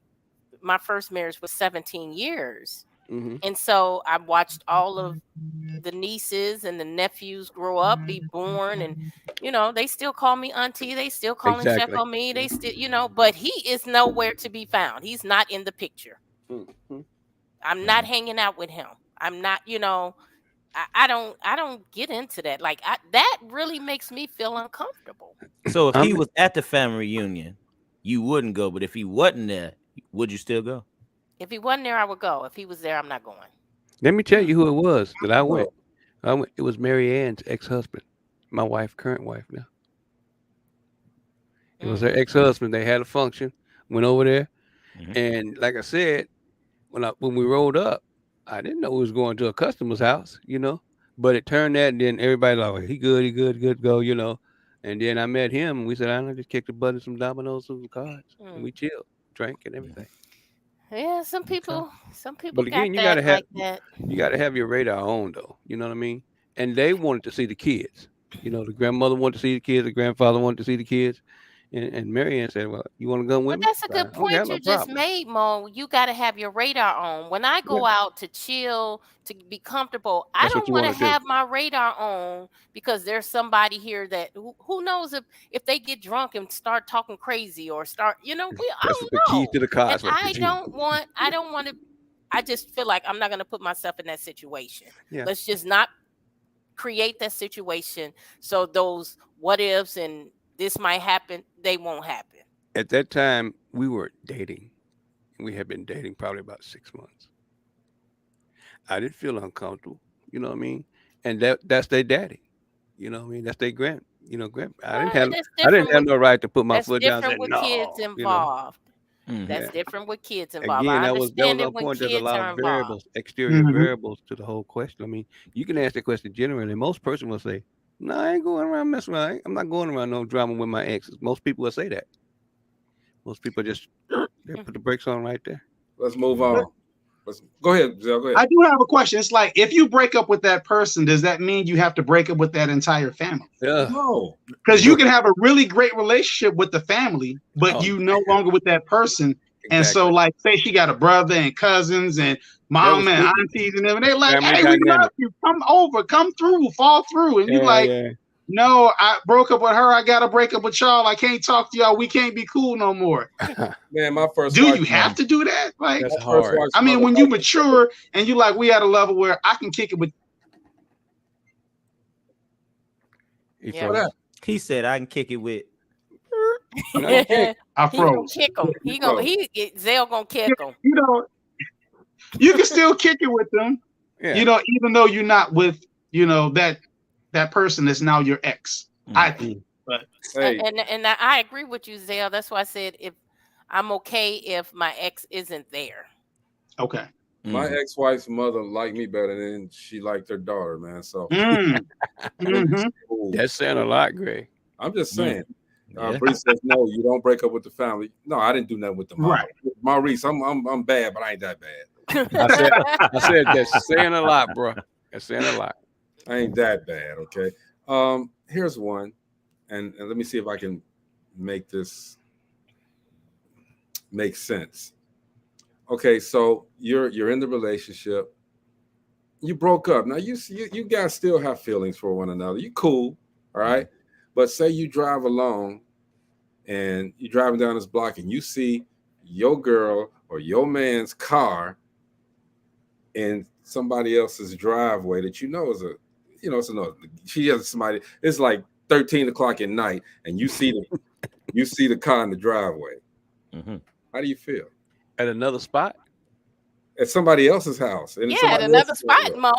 My first marriage was 17 years. And so I watched all of the nieces and the nephews grow up, be born, and they still call me auntie. They still call and check on me. They still, but he is nowhere to be found. He's not in the picture. I'm not hanging out with him. I'm not, I don't get into that. Like that really makes me feel uncomfortable. So if he was at the family reunion, you wouldn't go, but if he wasn't there, would you still go? If he wasn't there, I would go. If he was there, I'm not going. Let me tell you who it was that I went. It was Mary Ann's ex-husband, my current wife now. It was her ex-husband. They had a function, went over there, and like I said, when we rolled up, I didn't know we was going to a customer's house, but it turned that, and then everybody like, he good, good, go, and then I met him, and we said, I just kicked the butt of some dominoes and some cards, and we chilled, drank, and everything. Yeah, some people. But again, you gotta have your radar on, though. You know what I mean? And they wanted to see the kids. The grandmother wanted to see the kids. The grandfather wanted to see the kids. And Marianne said, "Well, you want to go with me?" That's a good point you just made, Mo. You got to have your radar on. When I go out to chill, to be comfortable, I don't want to have my radar on because there's somebody here that who knows if they get drunk and start talking crazy or start, I don't know. Key to the cars. I don't want to. I just feel like I'm not going to put myself in that situation. Yeah. Let's just not create that situation so those what ifs and this might happen, they won't happen. At that time, we were dating. We had been dating probably about 6 months. I didn't feel uncomfortable, you know what I mean? And that's their daddy, you know what I mean? That's their grand. I didn't have no right to put my foot down and say no. That's different with kids involved. That's different with kids involved. Again, that was our point. There's a lot of variables, exterior variables to the whole question. I mean, you can ask the question generally. Most person will say, no, I ain't going around messing around. I'm not going around no drama with my exes. Most people will say that. Most people just put the brakes on right there. Let's move on. Go ahead, Zell. Go ahead. I do have a question. It's like, if you break up with that person, does that mean you have to break up with that entire family? Yeah. No. Because you can have a really great relationship with the family, but you no longer with that person. Exactly. And so, like, say she got a brother and cousins and mom and aunties and them. They're like, hey, we love you. Come over, come through, fall through. And you're like, no, I broke up with her. I got to break up with y'all. I can't talk to y'all. We can't be cool no more. Man, my first Do you have to do that? Like, that's hard. I mean, when you mature and you like, we at a level where I can kick it with. He said, I can kick it with. I froze. He gonna kick him. Zell gonna kick him. You can still kick it with them. Yeah. Even though you're not with, that person that's now your ex. I think. But and I agree with you, Zell. That's why I said if I'm okay if my ex isn't there. Okay. My ex-wife's mother liked me better than she liked her daughter, man. So that's saying a lot, Greg. I'm just saying. Bree says, no, you don't break up with the family. No, I didn't do nothing with the mom. Right. Maurice, I'm bad, but I ain't that bad. I said that's saying a lot, bro. That's saying a lot. I ain't that bad, okay? Here's one, and let me see if I can make this make sense. Okay, so you're in the relationship. You broke up. Now you guys still have feelings for one another. You cool, all right? But say you drive along and you're driving down this block and you see your girl or your man's car in somebody else's driveway that she has somebody, it's like 13 o'clock at night and you see them you see the car in the driveway. How do you feel? At another spot? At somebody else's house. And at another spot, Mo.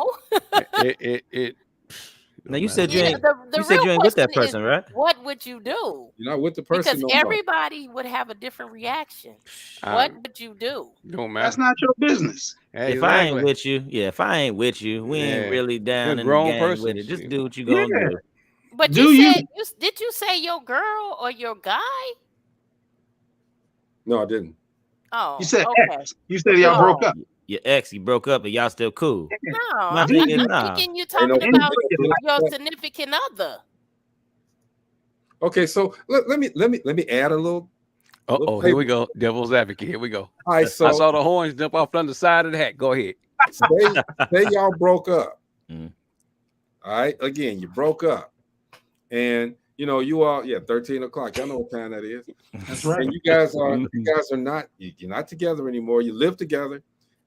Now you said you ain't. You said you ain't with that person, right? What would you do? You're not with the person. Because everybody would have a different reaction. What would you do? Don't matter. That's not your business. Hey, if I ain't with you, if I ain't with you, we ain't really down in the game with it. Just do what you gonna do. But did you say your girl or your guy? No, I didn't. Oh, you said ex. You said y'all broke up. Your ex, he broke up, and y'all still cool. No, I'm thinking you talking about your significant other. Okay, so let me add a little. Here we go. Devil's advocate. Here we go. All right, so I saw the horns jump off on the side of the hat. Go ahead. Say y'all broke up. All right. Again, you broke up, and you all 13 o'clock. Y'all know what time that is. That's right. And you guys are not. You're not together anymore. You live together,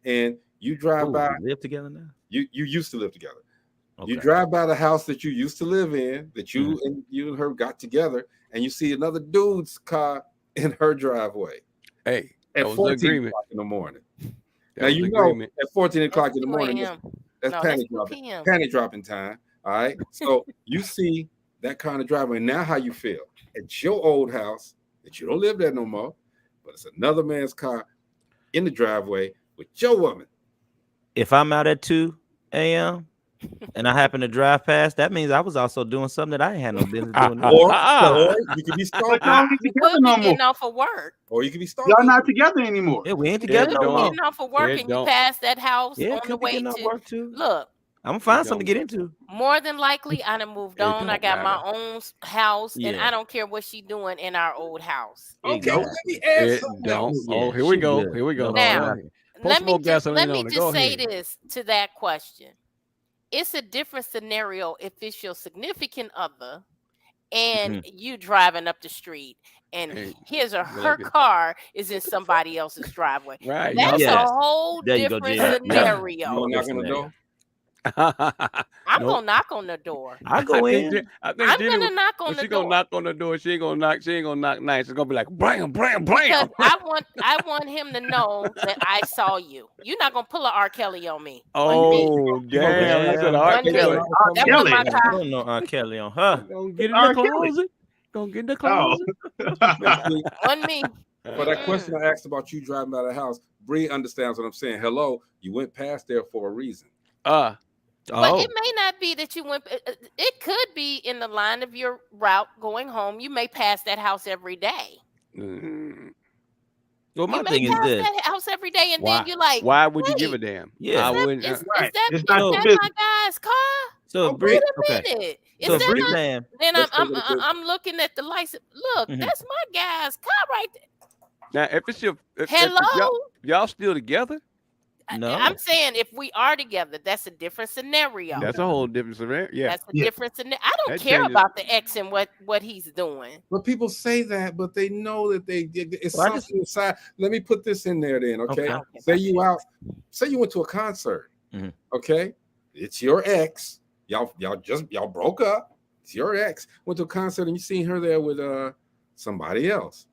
and you drive by. You live together now. You used to live together. Okay. You drive by the house that you used to live in, that you and her got together, and you see another dude's car in her driveway. Hey, at 14 o'clock in the morning. Now at 14 o'clock in the morning, that's panty dropping time. All right. So you see that kind of driveway. Now how you feel at your old house that you don't live there no more, but it's another man's car in the driveway with your woman. If I'm out at 2 a.m. and I happen to drive past, that means I was also doing something that I ain't had no business doing. Or you could be stalking. Getting off of work. Or you could be stalking. Y'all not together anymore. Yeah, we ain't together no more. Getting off of work and you pass that house on the way to work too. Look. I'm gonna find something to get into. More than likely, I done moved on. I got my own house, and I don't care what she doing in our old house. Okay, let me add something. Here we go. Here we go. Now, let me just say this to that question. It's a different scenario if it's your significant other and you driving up the street and her car is in somebody else's driveway. Right. That's a whole different scenario. You not gonna know? I'm gonna knock on the door. I go in. I'm gonna knock on the door. She gonna knock on the door. She ain't gonna knock nice. It's gonna be like blam, blam, blam. Because I want him to know that I saw you. You're not gonna pull an R. Kelly on me. Oh damn! That's an R. Kelly. That was my car. I don't know R. Kelly on her. Gonna get in the closet. Gonna get in the closet. On me. For that question I asked about you driving out of the house, Bree understands what I'm saying. Hello, you went past there for a reason. But it may not be that you went. It could be in the line of your route going home. You may pass that house every day. Well, my thing is this: that house every day, and then you're like, why would you give a damn? Yeah, I wouldn't. Is that my guy's car? So wait a minute. So then I'm looking at the license. Look, that's my guy's car right there. Now, if it's your y'all still together? No, I'm saying if we are together, that's a different scenario. That's a whole different scenario. Yeah, that's a different scenario. I don't care about the ex and what he's doing. But people say that, but they know that it's something inside. Let me put this in there then, okay? Say you went to a concert, okay? It's your ex. Y'all broke up. It's your ex. Went to a concert and you seen her there with somebody else.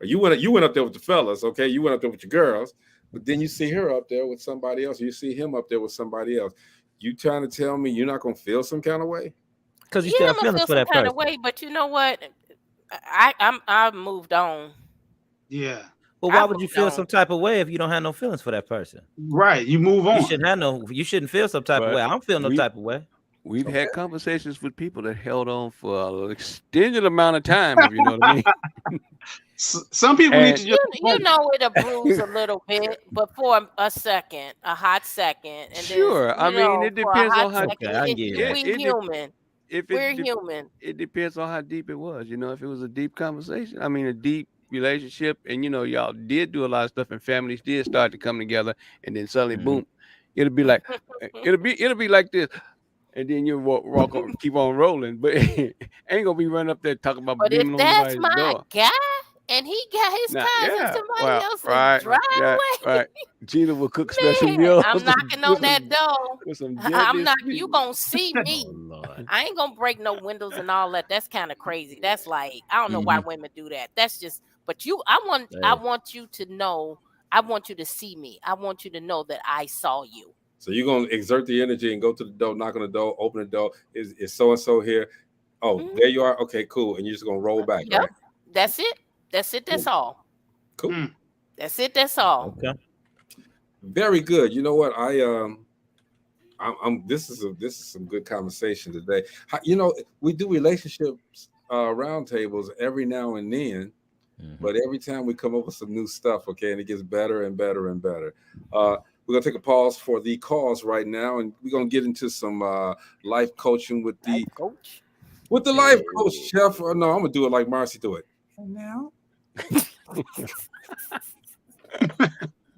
Or you went up there with the fellas, okay? You went up there with your girls. But then you see her up there with somebody else. You see him up there with somebody else. You trying to tell me you're not gonna feel some kind of way? Because you still have feelings for that person. Kind of way, but you know what? I've moved on. Yeah. Well, why would you feel some type of way if you don't have no feelings for that person? Right. You move on. You shouldn't feel some type of way. I don't feel no type of way. We've had conversations with people that held on for an extended amount of time, if you know what I mean. Some people need to just it'll bruise a little bit, but for a second, a hot second. And sure. I mean, it depends on how we're human. We're human. It depends on how deep it was. You know, if it was a deep conversation, I mean, a deep relationship, and y'all did do a lot of stuff, and families did start to come together, and then suddenly, boom, it'll be like like this. And then you walk on, keep on rolling, but ain't gonna be running up there talking about. But if that's my guy and he got his cars in somebody else's driveway. Right. Gina will cook special meals. I'm knocking on that door. With some I'm not. You gonna see me. Oh, I ain't gonna break no windows and all that. That's kind of crazy. That's like, I don't know why women do that. That's just. But I want you to know. I want you to see me. I want you to know that I saw you. So you're gonna exert the energy and go to the door, knock on the door, open the door. Is so and so here? Oh, there you are. Okay, cool. And you're just gonna roll back. Yep. Right? That's it. That's all. Cool. That's it. That's all. Okay. Very good. You know what? This is some good conversation today. You know, we do relationships roundtables every now and then, but every time we come up with some new stuff, okay, and it gets better and better and better. We're gonna take a pause for the cause right now, and we're gonna get into some life coaching with the life coach. With the life coach, Chef. No, I'm gonna do it like Marcy do it. Now. Okay,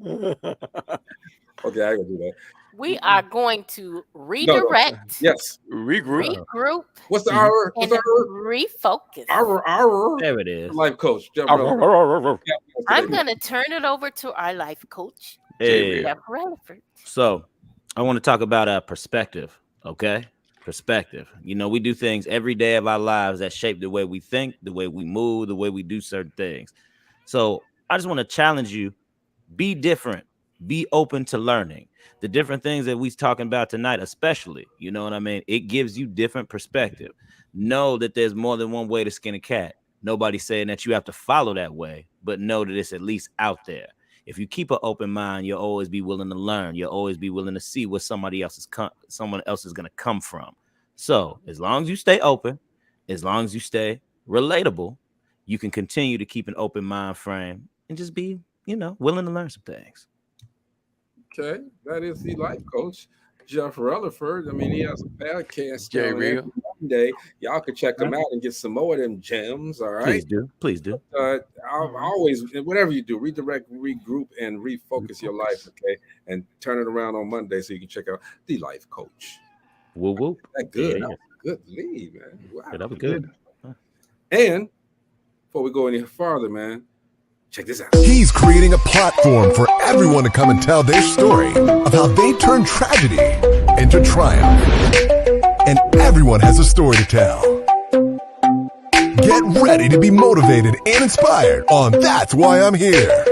I gotta do that. We are going to redirect. Yes. Regroup. What's the hour? And refocus. Our. There it is. Life coach. I'm gonna turn it over to our life coach. Hey. Jeff Rutherford. So I want to talk about perspective. Okay. Perspective. You know, we do things every day of our lives that shape the way we think, the way we move, the way we do certain things. So I just want to challenge you. Be different. Be open to learning. The different things that we're talking about tonight, especially, you know what I mean? It gives you different perspective. Know that there's more than one way to skin a cat. Nobody's saying that you have to follow that way, but know that it's at least out there. If you keep an open mind, you'll always be willing to learn. You'll always be willing to see where someone else is going to come from. So as long as you stay open, as long as you stay relatable, you can continue to keep an open mind frame and just be, willing to learn some things. Okay, that is the life coach, Jeff Rutherford. I mean, he has a podcast every Monday. Y'all can check him out and get some more of them gems. All right, please do. I'll always, whatever you do, redirect, regroup, and refocus your life. Okay, and turn it around on Monday so you can check out the life coach. Woo woo. That good. Yeah. Good lead, man. Wow, yeah, that was good. And before we go any farther, man. Check this out. He's creating a platform for everyone to come and tell their story of how they turned tragedy into triumph. And everyone has a story to tell. Get ready to be motivated and inspired on That's Why I'm Here.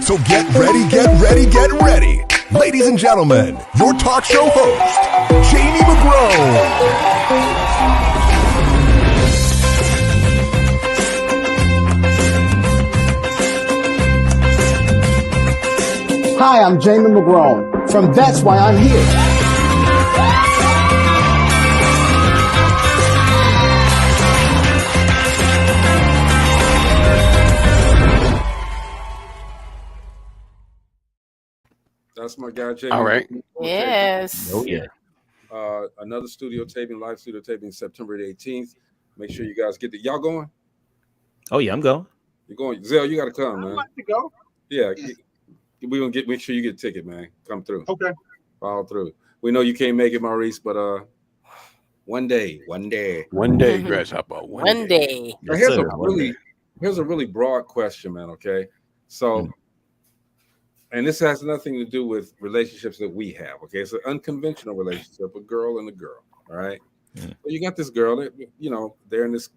So get ready, get ready, get ready. Ladies and gentlemen, your talk show host, Jamie McGrone. Hi, I'm Jamie McGrone from That's Why I'm Here. That's my guy, Jamie. All right. Yes. Oh, yeah. Another studio taping, live studio taping, September the 18th. Make sure you guys get y'all going? Oh, yeah, I'm going. You're going. Zell, you got to come, man. I'd like to go. Yeah. We're going to make sure you get a ticket, man. Come through. Okay. Follow through. We know you can't make it, Maurice, but one day. Grasshopper. One day. Here's a really broad question, man. Okay. So, and this has nothing to do with relationships that we have. Okay. It's an unconventional relationship, a girl and a girl. All right. So you got this girl that, they're in this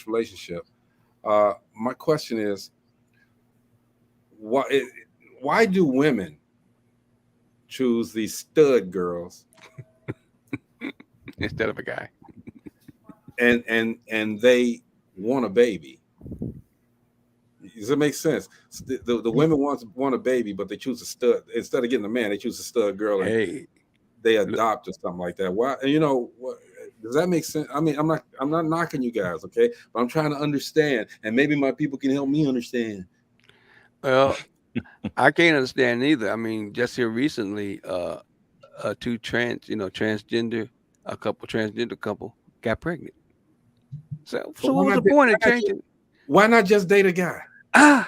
relationship. My question is, why do women choose these stud girls instead of a guy? And they want a baby. Does it make sense? The women want a baby, but they choose a stud instead of getting a man. They choose a stud girl and they adopt or something like that. Why? Does that make sense? I mean, I'm not knocking you guys, okay? But I'm trying to understand, and maybe my people can help me understand. Well, I can't understand either. I mean, just here recently, two transgender couple got pregnant. So what was the point of changing? Why not just date a guy? You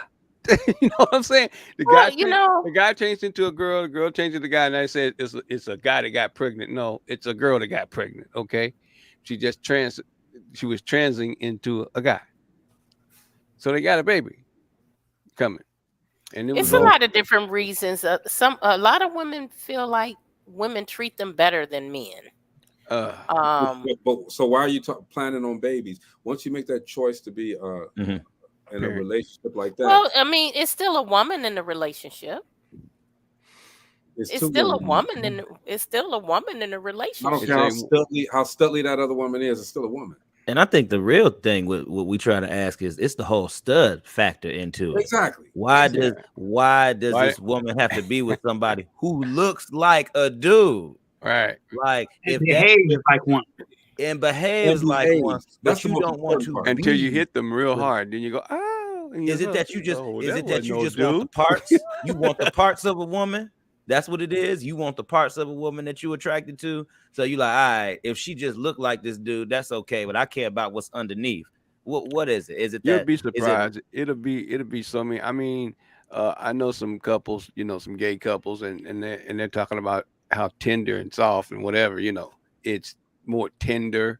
know what I'm saying? The guy changed into a girl. The girl changed into a guy, and I said it's a guy that got pregnant. No, it's a girl that got pregnant. Okay, she just she was transing into a guy. So they got a baby coming. And it's a lot of different reasons. A lot of women feel like women treat them better than men. So why are you planning on babies? Once you make that choice to be in a relationship like that, well, I mean, it's still a woman in the relationship. It's still a woman in a relationship. I don't care how studly that other woman is. It's still a woman. And I think the real thing with what we try to ask is it's the whole stud factor into it. Exactly. Why does this woman have to be with somebody who looks like a dude? Right. Like if behaves like one. And behaves like one, but you don't want to until you hit them real hard. Then you go, oh. Is it that you just want the parts? You want the parts of a woman? That's what it is. You want the parts of a woman that you're attracted to. So you're like, all right, if she just looked like this dude, that's okay. But I care about what's underneath. What is it? Is it that you'll be surprised? It'll be so many. I mean, I know some couples, some gay couples, and they're talking about how tender and soft and whatever, it's more tender.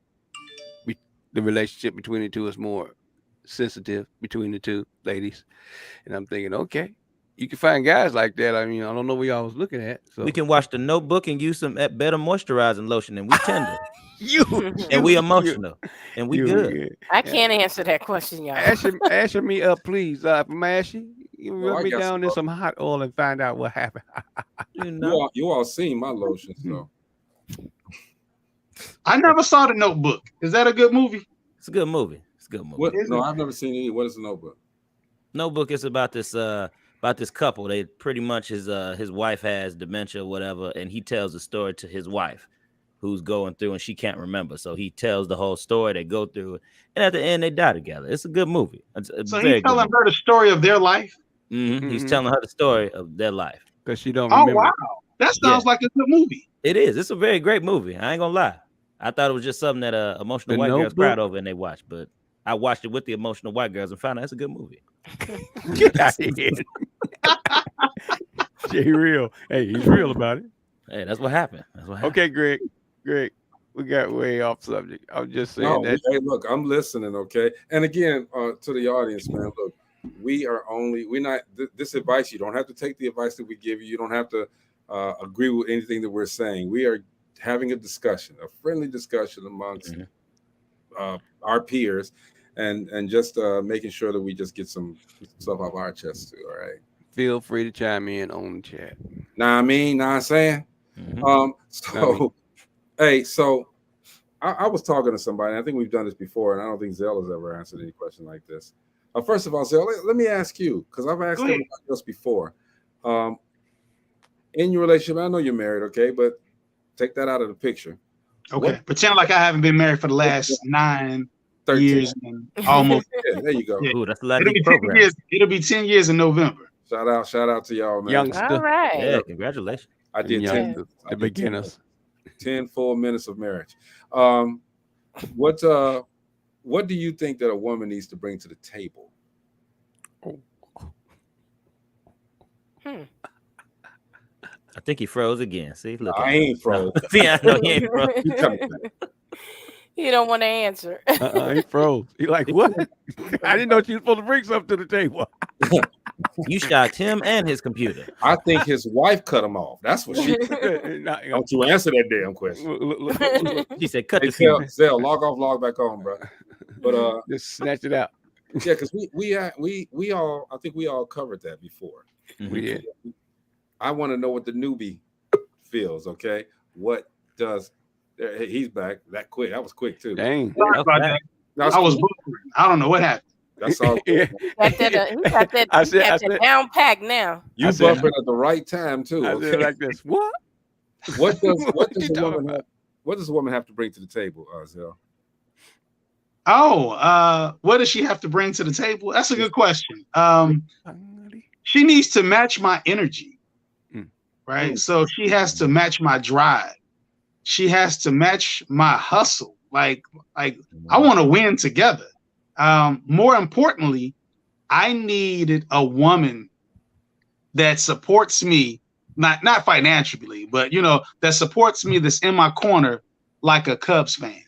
The relationship between the two is more sensitive between the two ladies. And I'm thinking, okay, you can find guys like that. I mean, I don't know what y'all was looking at. So. We can watch The Notebook and use some better moisturizing lotion, and we tender. We emotional, and we good. I can't answer that question, y'all. Asher me up, please. If I'm Asher, you rub me down in some hot oil and find out what happened. You all seen my lotion, so. I never saw The Notebook. Is that a good movie? It's a good movie. No, I've never seen any. What is The Notebook? Notebook is about this couple. They pretty much his wife has dementia or whatever, and he tells the story to his wife who's going through and she can't remember. So he tells the whole story. They go through it, and at the end they die together. It's a good movie. So he's telling her the story of their life. Mm-hmm. He's telling her the story of their life because she don't remember. Oh wow, that sounds like a good movie. It is. It's a very great movie. I ain't gonna lie. I thought it was just something that emotional white girls cried over and they watched, but I watched it with the emotional white girls and found out it's a good movie. Get out of here. Jay real. Hey, he's real about it. Hey, that's what happened. Okay, Greg, we got way off subject. I'm just saying that. Hey, look, I'm listening, okay? And again, to the audience, man, look, we're not, this advice, you don't have to take the advice that we give you. You don't have to agree with anything that we're saying. We are having a discussion, a friendly discussion amongst our peers, and just making sure that we just get some stuff off our chest too. All right. Feel free to chime in on the chat. Know what I'm saying? Hey, so I was talking to somebody. I think we've done this before, and I don't think Zell has ever answered any question like this. First of all, Zell, let me ask you, because I've asked everybody else before. In your relationship, I know you're married, okay, but take that out of the picture. Okay. Pretend like I haven't been married for the last 13 years and almost. Yeah, there you go. Yeah. Ooh, that's a lot of program. It'll be 10 years in November. Shout out to y'all, man. Youngster. All right. Yeah, congratulations. I did 10. The beginners. 10 full minutes of marriage. What do you think that a woman needs to bring to the table? I think he froze again. See, look. I ain't froze. See, I know he ain't froze. He don't want to answer. He froze. He like, what? I didn't know you were supposed to bring something to the table. You shocked him and his computer. I think his wife cut him off. That's what she said. Don't you answer that damn question. She said, cut the Zell, log off, log back on, bro. But just snatch it out. Yeah, because we all, I think we all covered that before. We did. I want to know what the newbie feels, okay? What does he's back that quick? That was quick too. Dang. I was buffering. I don't know what happened. That's all. He got that down pack now. You buffered at the right time too. I said like this. What? What does a woman have to bring to the table, Zell? What does she have to bring to the table? That's a good question. She needs to match my energy. Right. So she has to match my drive. She has to match my hustle. Like I want to win together. More importantly, I needed a woman that supports me, not financially, but that supports me, that's in my corner like a Cubs fan.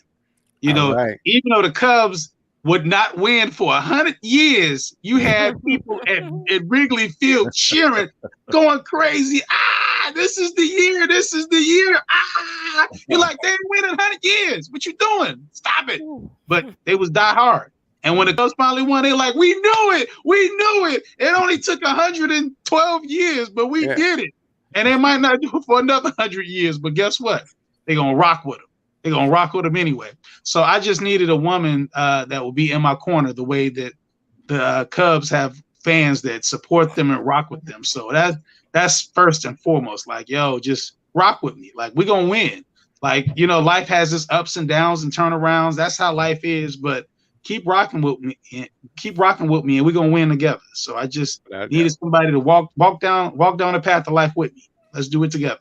You know, even though the Cubs would not win for 100 years, you had people at Wrigley Field cheering, going crazy. This is the year. This is the year. You're like, they ain't winning 100 years. What you doing? Stop it. But they was die hard. And when the Cubs finally won, they like, we knew it. We knew it. It only took 112 years, but we did it. And they might not do it for another 100 years, but guess what? They're going to rock with them. They're going to rock with them anyway. So I just needed a woman that will be in my corner the way that the Cubs have fans that support them and rock with them. So that's first and foremost. Like, yo, just rock with me. Like, we're going to win. Like, you know, life has its ups and downs and turnarounds. That's how life is. But keep rocking with me. And we're going to win together. So I just needed somebody to walk down the path of life with me. Let's do it together.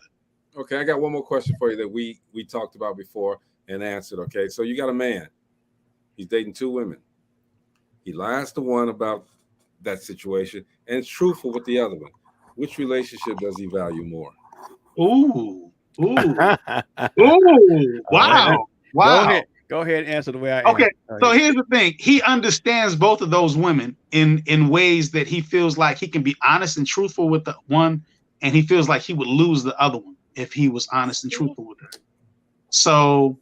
Okay, I got one more question for you that we talked about before and answered. Okay, so you got a man. He's dating 2 women. He lies to one about that situation and is truthful with the other one. Which relationship does he value more? Ooh. Wow. Go ahead and answer the way I Okay, so here's the thing. He understands both of those women in ways that he feels like he can be honest and truthful with the one, and he feels like he would lose the other one if he was honest and truthful with her. So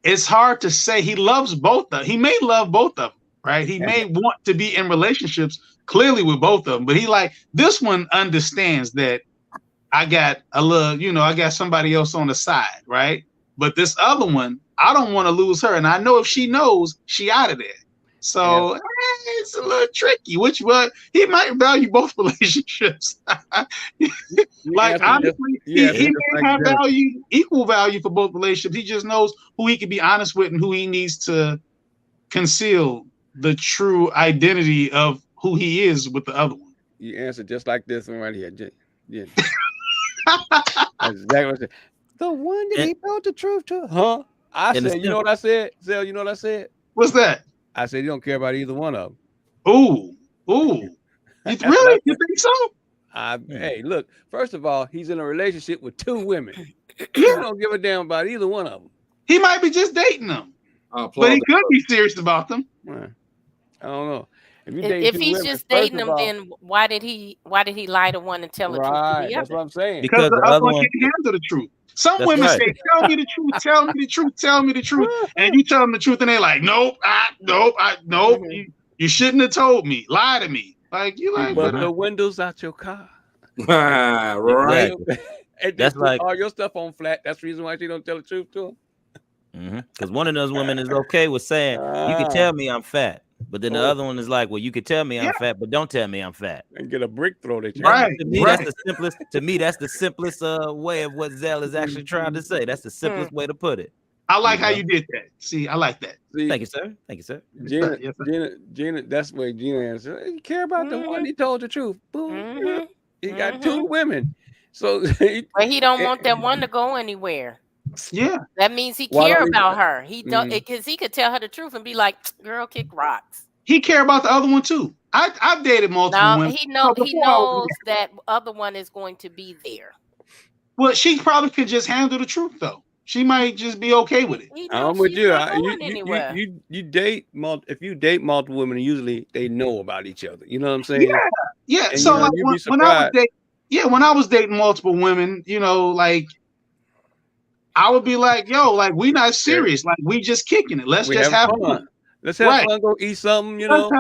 it's hard to say. He loves both of them. He may love both of them, right? He may want to be in relationships clearly with both of them, but he like, this one understands that I got a little, you know, I got somebody else on the side, right? But this other one, I don't want to lose her. And I know if she knows, she out of there. So it's a little tricky. Which one? He might value both relationships. Like, honestly, he may have equal value for both relationships. He just knows who he can be honest with and who he needs to conceal the true identity of who he is with the other one. You answer just like this one right here. Yeah. That's exactly what I said. The one that he told the truth to. Huh? I said, you know what I said? Zell, you know what I said? What's that? I said, you don't care about either one of them. Ooh. Really? You think so? Hey, look, first of all, he's in a relationship with 2 women. He don't give a damn about either one of them. He might be just dating them. But he could be serious about them. I don't know. If he's just dating them, then why did he lie to one and tell the truth to the other? That's what I'm saying. Because the other one can't handle the truth. Some women say, tell me the truth, tell me the truth, tell me the truth. And you tell them the truth and they're like, nope. You shouldn't have told me. Lie to me. Like, you like, but the windows out your car. Right. And that's like all your stuff on flat. That's the reason why she don't tell the truth to him. Because one of those women is okay with saying, you can tell me I'm fat. But then the other one is like, well, you could tell me I'm fat, but don't tell me I'm fat. And get a brick thrown at you. Right. To me, that's the simplest. To me, that's the simplest way of what Zell is actually trying to say. That's the simplest way to put it. I like how you did that. See, I like that. Thank you, sir. Thank you, sir. Gina, that's the way Gina answered. You care about the one he told the truth. Boom. He got 2 women. So but he don't want that one to go anywhere. Yeah. That means he care about her. He don't, because he could tell her the truth and be like, girl, kick rocks. He care about the other one too. I've dated multiple women. He knows that other one is going to be there. Well, she probably could just handle the truth though. She might just be okay with it. I'm with you. You date if you date multiple women, usually they know about each other. You know what I'm saying? Yeah. And, so like, when I was dating multiple women, you know, like I would be like, yo, like we not serious. Like we just kicking it. Let's just have fun. Let's have fun. Go eat something. You know.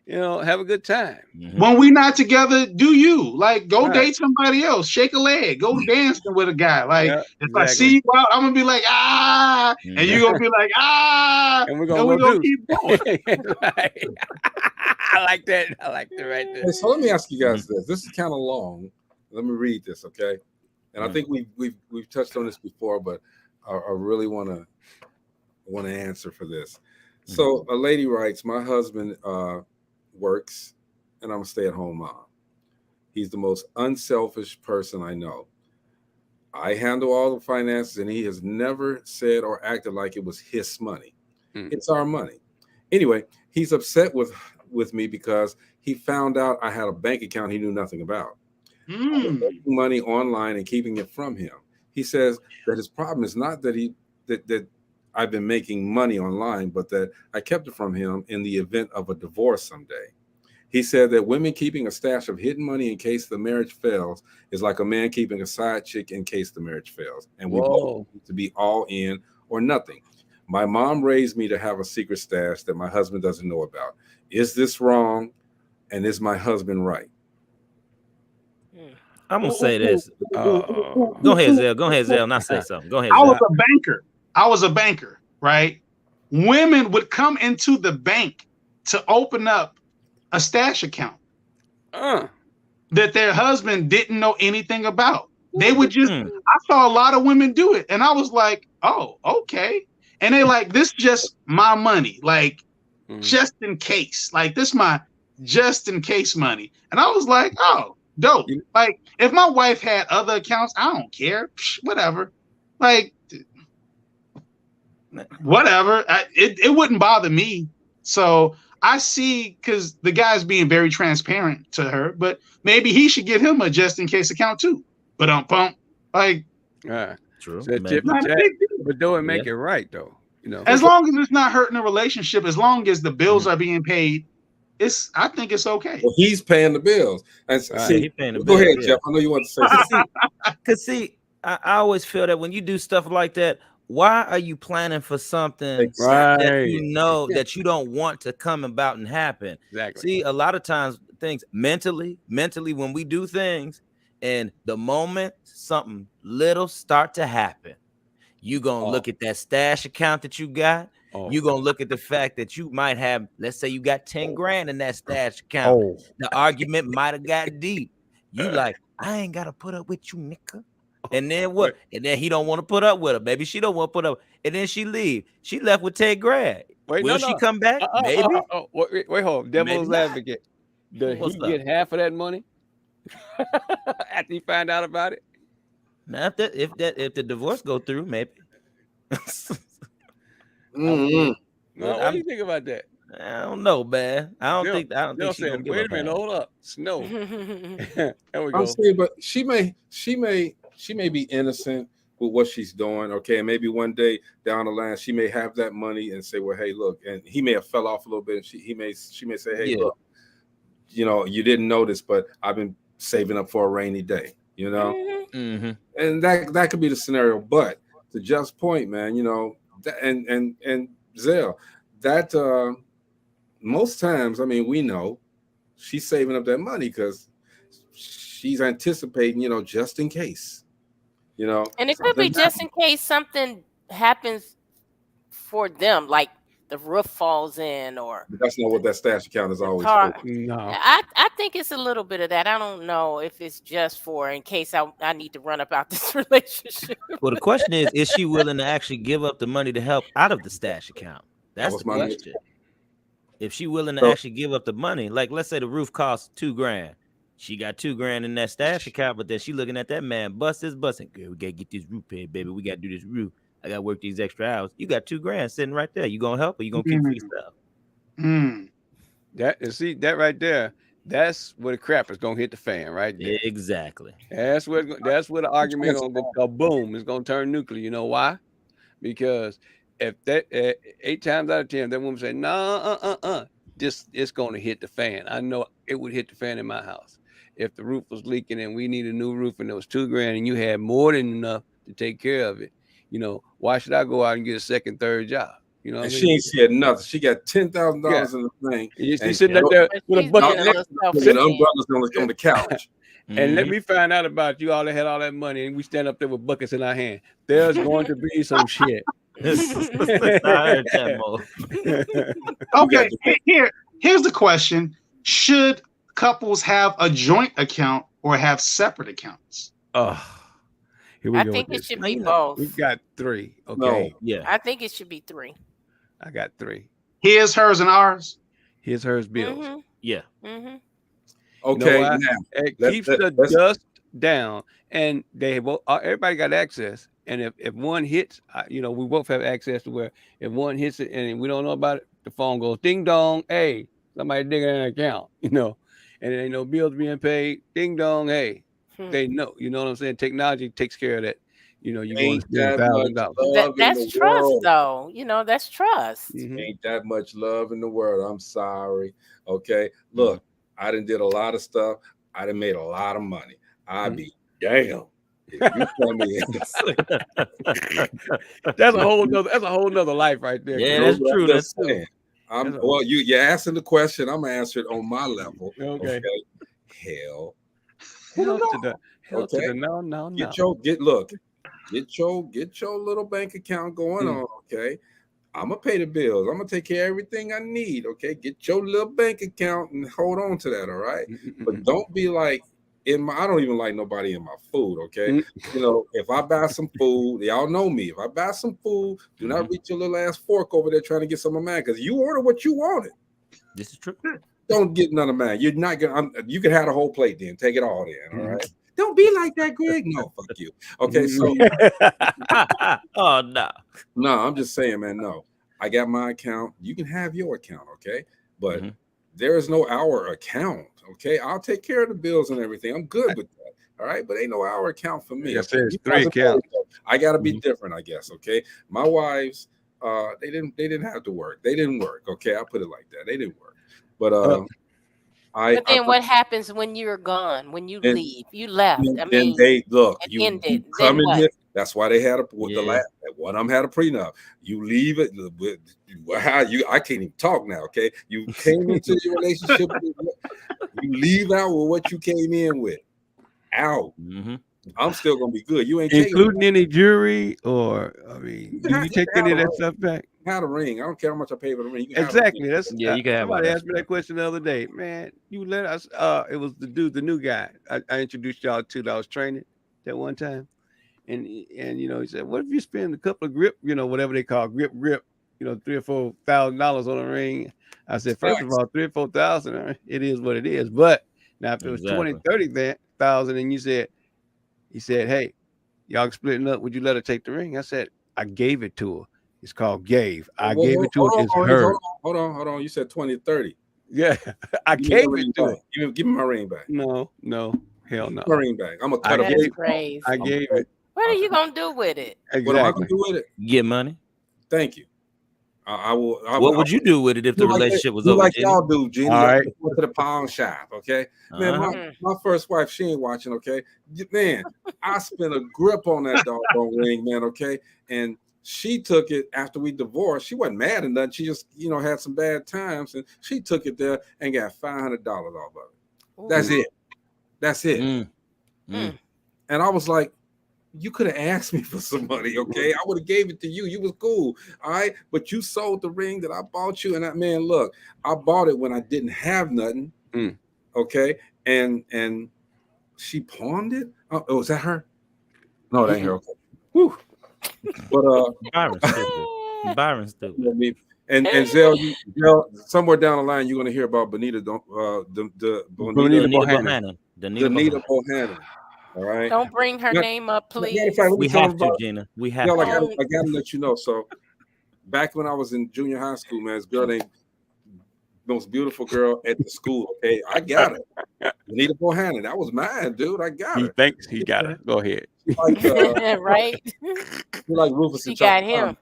You know, have a good time. When we not together, do you like go date somebody else? Shake a leg, go dancing with a guy. Like if I see you out, I'm gonna be like and you're gonna be like and we're gonna keep going. I like that. I like that right there. Hey, so let me ask you guys this. This is kind of long. Let me read this, okay? And I think we've touched on this before, but I really want to answer for this. So a lady writes, my husband works and I'm a stay-at-home mom. He's the most unselfish person I know. I handle all the finances and he has never said or acted like it was his money. It's our money. Anyway, he's upset with me because he found out I had a bank account he knew nothing about. Making money online and keeping it from him. He says that his problem is not that I've been making money online, but that I kept it from him in the event of a divorce someday. He said that women keeping a stash of hidden money in case the marriage fails is like a man keeping a side chick in case the marriage fails. And we both need to be all in or nothing. My mom raised me to have a secret stash that my husband doesn't know about. Is this wrong? And is my husband right? I'm gonna say this. Go ahead, Zell. Go ahead, Zell. Not say something. Go ahead, I Zell. was a banker, right? Women would come into the bank to open up a stash account that their husband didn't know anything about. They would just, I saw a lot of women do it. And I was like, oh, okay. And they like, this just my money, like just in case, like this my just in case money. And I was like, oh, dope. Like if my wife had other accounts, I don't care. Psh, whatever. Like whatever. It wouldn't bother me. So I see, because the guy's being very transparent to her, but maybe he should get him a just in case account too. But like, true. So but do it make it right though. You know, as long as it's not hurting the relationship, as long as the bills are being paid, I think it's okay. Well, he's paying the bills. And He's paying the go bills, ahead, yeah. Jeff. I know you want to say something. Because I always feel that when you do stuff like that, why are you planning for something that you know that you don't want to come about and happen? Exactly. See, a lot of times things mentally, when we do things, and the moment something little start to happen, you gonna look at that stash account that you got. You're gonna look at the fact that you might have, let's say you got 10 grand in that stash account. The argument might have got deep. You like, I ain't gotta put up with you, nigga. And then what? And then he don't want to put up with her. Maybe she don't want to put up. And then she leave. She left with 10 grand. Will she come back? Maybe. Wait, hold on. Devil's advocate. Does he get half of that money after he find out about it? Now, if the divorce go through, maybe. What do you think about that? I don't know, man. I don't think she gonna give wait up a minute, half. hold up. Snow. There we I'm go. saying, but she may be innocent with what she's doing. Okay, and maybe one day down the line she may have that money and say, well, hey, look, and he may have fell off a little bit. And she may say, hey, look, you know, you didn't notice, but I've been saving up for a rainy day, you know. And that could be the scenario. But to Jeff's point, man, you know, and Zell, that most times, I mean, we know she's saving up that money because she's anticipating, you know, just in case, you know. And it could be just in case something happens for them, like the roof falls in, or that's not what that stash account is always for. No, I think it's a little bit of that. I don't know if it's just for in case I need to run up out this relationship. Well, the question is she willing to actually give up the money to help out of the stash account? That's the question. If she willing to actually give up the money, like let's say the roof costs $2 grand. She got $2 grand in that stash account, but then she looking at that man, busting. Girl, we gotta get this roof paid, baby. We gotta do this roof. I gotta work these extra hours. You got $2 grand sitting right there. You gonna help or you gonna keep for yourself? That right there, that's where the crap is gonna hit the fan, right there. Exactly. That's where the argument gonna go boom. It's gonna turn nuclear. You know why? Because if that 8 times out of 10, that woman say, no, it's gonna hit the fan. I know it would hit the fan in my house. If the roof was leaking and we need a new roof and it was $2 grand and you had more than enough to take care of it, you know, why should I go out and get a second, third job? You know, and she ain't said nothing. She got $10,000 in the thing. She's sitting up there with a bucket with umbrellas on the couch. And let me find out about you. All that had all that money, and we stand up there with buckets in our hand. There's going to be some shit. Okay, here's the question: should couples have a joint account or have separate accounts? Here we I go think with it this. should be both. We've got 3. Okay. No. Yeah. I think it should be 3. I got 3. His, hers, and ours. His, hers, bills. Yeah. Okay. You know now, it keeps the dust down, and they both, everybody got access. And if one hits, you know, we both have access to where if one hits it and we don't know about it, the phone goes ding dong. Hey, somebody digging in an account, you know, and there ain't no bills being paid. Ding dong. Hey, they know. You know what I'm saying? Technology takes care of that you know, you're going to spend $1,000. That's trust, though. You know, that's trust. Ain't that much love in the world. I'm sorry. Okay. Look, I done did a lot of stuff. I done made a lot of money. I'd be damn. If you tell me that's a whole nother life right there. Yeah, that's true. That's true. Well, you're asking the question. I'm gonna answer it on my level. Okay. Hell to the no. Get your little bank account going on. Okay. I'm gonna pay the bills. I'm gonna take care of everything I need. Okay. Get your little bank account and hold on to that. All right. But don't be like I don't even like nobody in my food. Okay. You know, if I buy some food, y'all know me. If I buy some food, do not reach your little ass fork over there trying to get some of mine, because you order what you wanted. This is true. Don't get none of mine. You're not gonna. You can have the whole plate then. Take it all then. All right. Don't be like that, Greg. No, fuck you. Okay. So. Oh no. No, I'm just saying, man. No, I got my account. You can have your account. Okay, but there is no our account. Okay, I'll take care of the bills and everything. I'm good with that. All right, but ain't no our account for me. Yes, there's 3 accounts. I gotta be different, I guess. Okay, my wives, they didn't have to work. They didn't work. Okay, I'll put it like that. They didn't work. But But then what happens when you're gone? When you leave, you left. I mean, they look. You come in here. That's why they had the last. One of them had a prenup. You leave it. I can't even talk now. Okay, you came into your relationship. You leave out with what you came in with. Out. I'm still gonna be good. You ain't including any jewelry, or I mean, do you take any of that stuff back? Have a ring. I don't care how much I pay for the ring. Exactly. That's you can have. Somebody asked me that question the other day. Man, you let us. It was the new guy I introduced y'all to that I was training that one time, and you know, he said, "What if you spend a couple of grip, you know, whatever they call grip, you know, $3,000 or $4,000 on a ring?" I said, first of all, $3,000 or $4,000, it is what it is. But now if it was $20,000, $30,000, and he said, "Hey, y'all splitting up. Would you let her take the ring?" I said, "I gave it to her. It's called gave. I gave it to her. It's hers." Hold on. You said 20 to 30. Yeah, I gave it to her. Give me my ring back. No, hell no. My ring back. I'm gonna cut it. That's crazy. I gave it. What are you gonna do with it? Exactly. What am I gonna do with it? Get money. Thank you. I will. What would you do with it if the relationship was over? Like y'all do, Gene. All right. Go to the pawn shop, okay? Man, my first wife, she ain't watching, okay? Man, I spent a grip on that doggone ring, man, okay? And she took it after we divorced. She wasn't mad or nothing. She just, you know, had some bad times, and she took it there and got $500 off of it. That's it. That's it. And I was like, you could have asked me for some money, okay? I would have gave it to you. You was cool, all right? But you sold the ring that I bought you, and that man, look, I bought it when I didn't have nothing, okay? And she pawned it. Oh, was that her? No, that ain't her. Okay. Whew. But Byron's stupid. And Zell, somewhere down the line, you're gonna hear about Bonita Bohannon. All right. Don't bring her name up, please. We have to, Gina. We have to. I gotta let you know. So back when I was in junior high school, man, this girl named most beautiful girl at the school. Okay, I got her. Bonita Bohannon. That was mine, dude. I got her. He thinks he got her. Go ahead. Like, right. Like Rufus and She got him.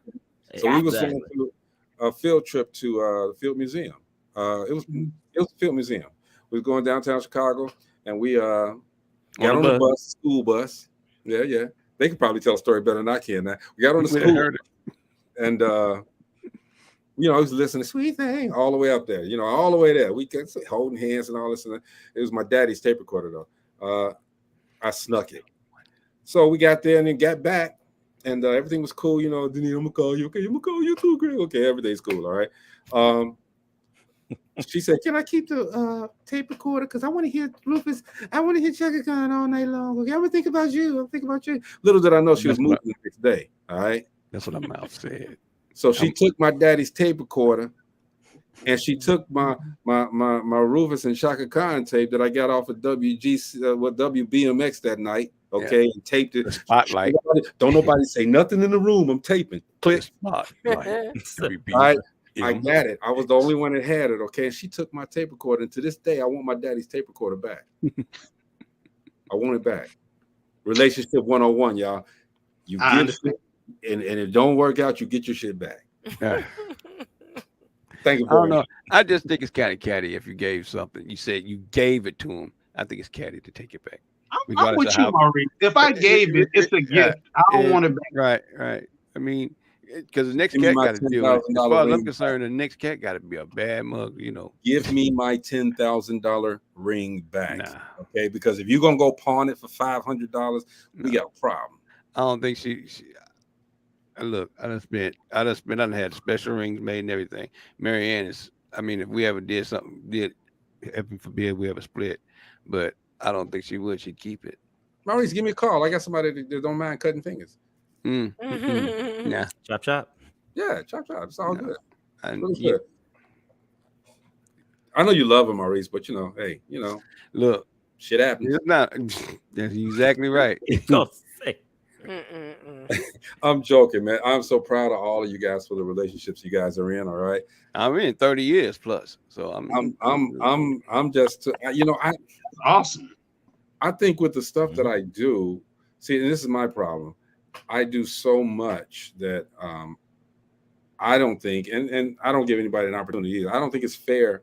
So we was going to a field trip to the Field Museum. It was the Field Museum. We was going downtown Chicago, and we got on the bus, school bus. Yeah. They could probably tell a story better than I can now. We got on the school bus, and you know, I was listening to Sweet Thing all the way up there, you know, all the way there. We kept holding hands and all this. And it was my daddy's tape recorder, though. I snuck it. So we got there and then got back, and everything was cool. You know, Denise, I'm going to call you. Okay, I'm going to call you too, Greg. Okay, everything's cool, all right? She said, "Can I keep the tape recorder? Because I want to hear Rufus. I want to hear Chaka Khan all night long. Okay, I would think about you. I'm thinking about you." Little did I know she was moving the next day. All right. That's what her mouth said. So she took my daddy's tape recorder, and she took my Rufus and Chaka Khan tape that I got off of WBMX that night. Okay, and taped it. Spotlight. Don't nobody say nothing in the room. I'm taping. Click. Spotlight. All right. I got it. I was the only one that had it. Okay. And she took my tape recorder. And to this day, I want my daddy's tape recorder back. I want it back. Relationship 101, y'all. You give shit, and it don't work out, you get your shit back. Thank you. I don't know. I just think it's kind of catty if you gave something. You said you gave it to him. I think it's catty to take it back. I'm with you, Maurice. If I gave it, it's a gift. I don't want it back. Right. I mean, because the next cat got to deal with it. As far as I'm concerned, the next cat got to be a bad mug, you know. Give me my $10,000 ring back, okay? Because if you're gonna go pawn it for $500, we got a problem. I don't think she look. I done had special rings made and everything. Mary Ann is. I mean, if we ever did something, heaven forbid we ever split, but I don't think she would. She'd keep it. Maurice, give me a call. I got somebody that don't mind cutting fingers. Yeah. Chop. Yeah, chop. It's all good. Good. I know you love him, Maurice, but hey, look, shit happens. It's not. That's exactly right. I'm joking, man. I'm so proud of all of you guys for the relationships you guys are in. All right, I'm in 30 years plus, so I'm just awesome. I think with the stuff that I do, see, and this is my problem. I do so much that I don't think, and I don't give anybody an opportunity either. I don't think it's fair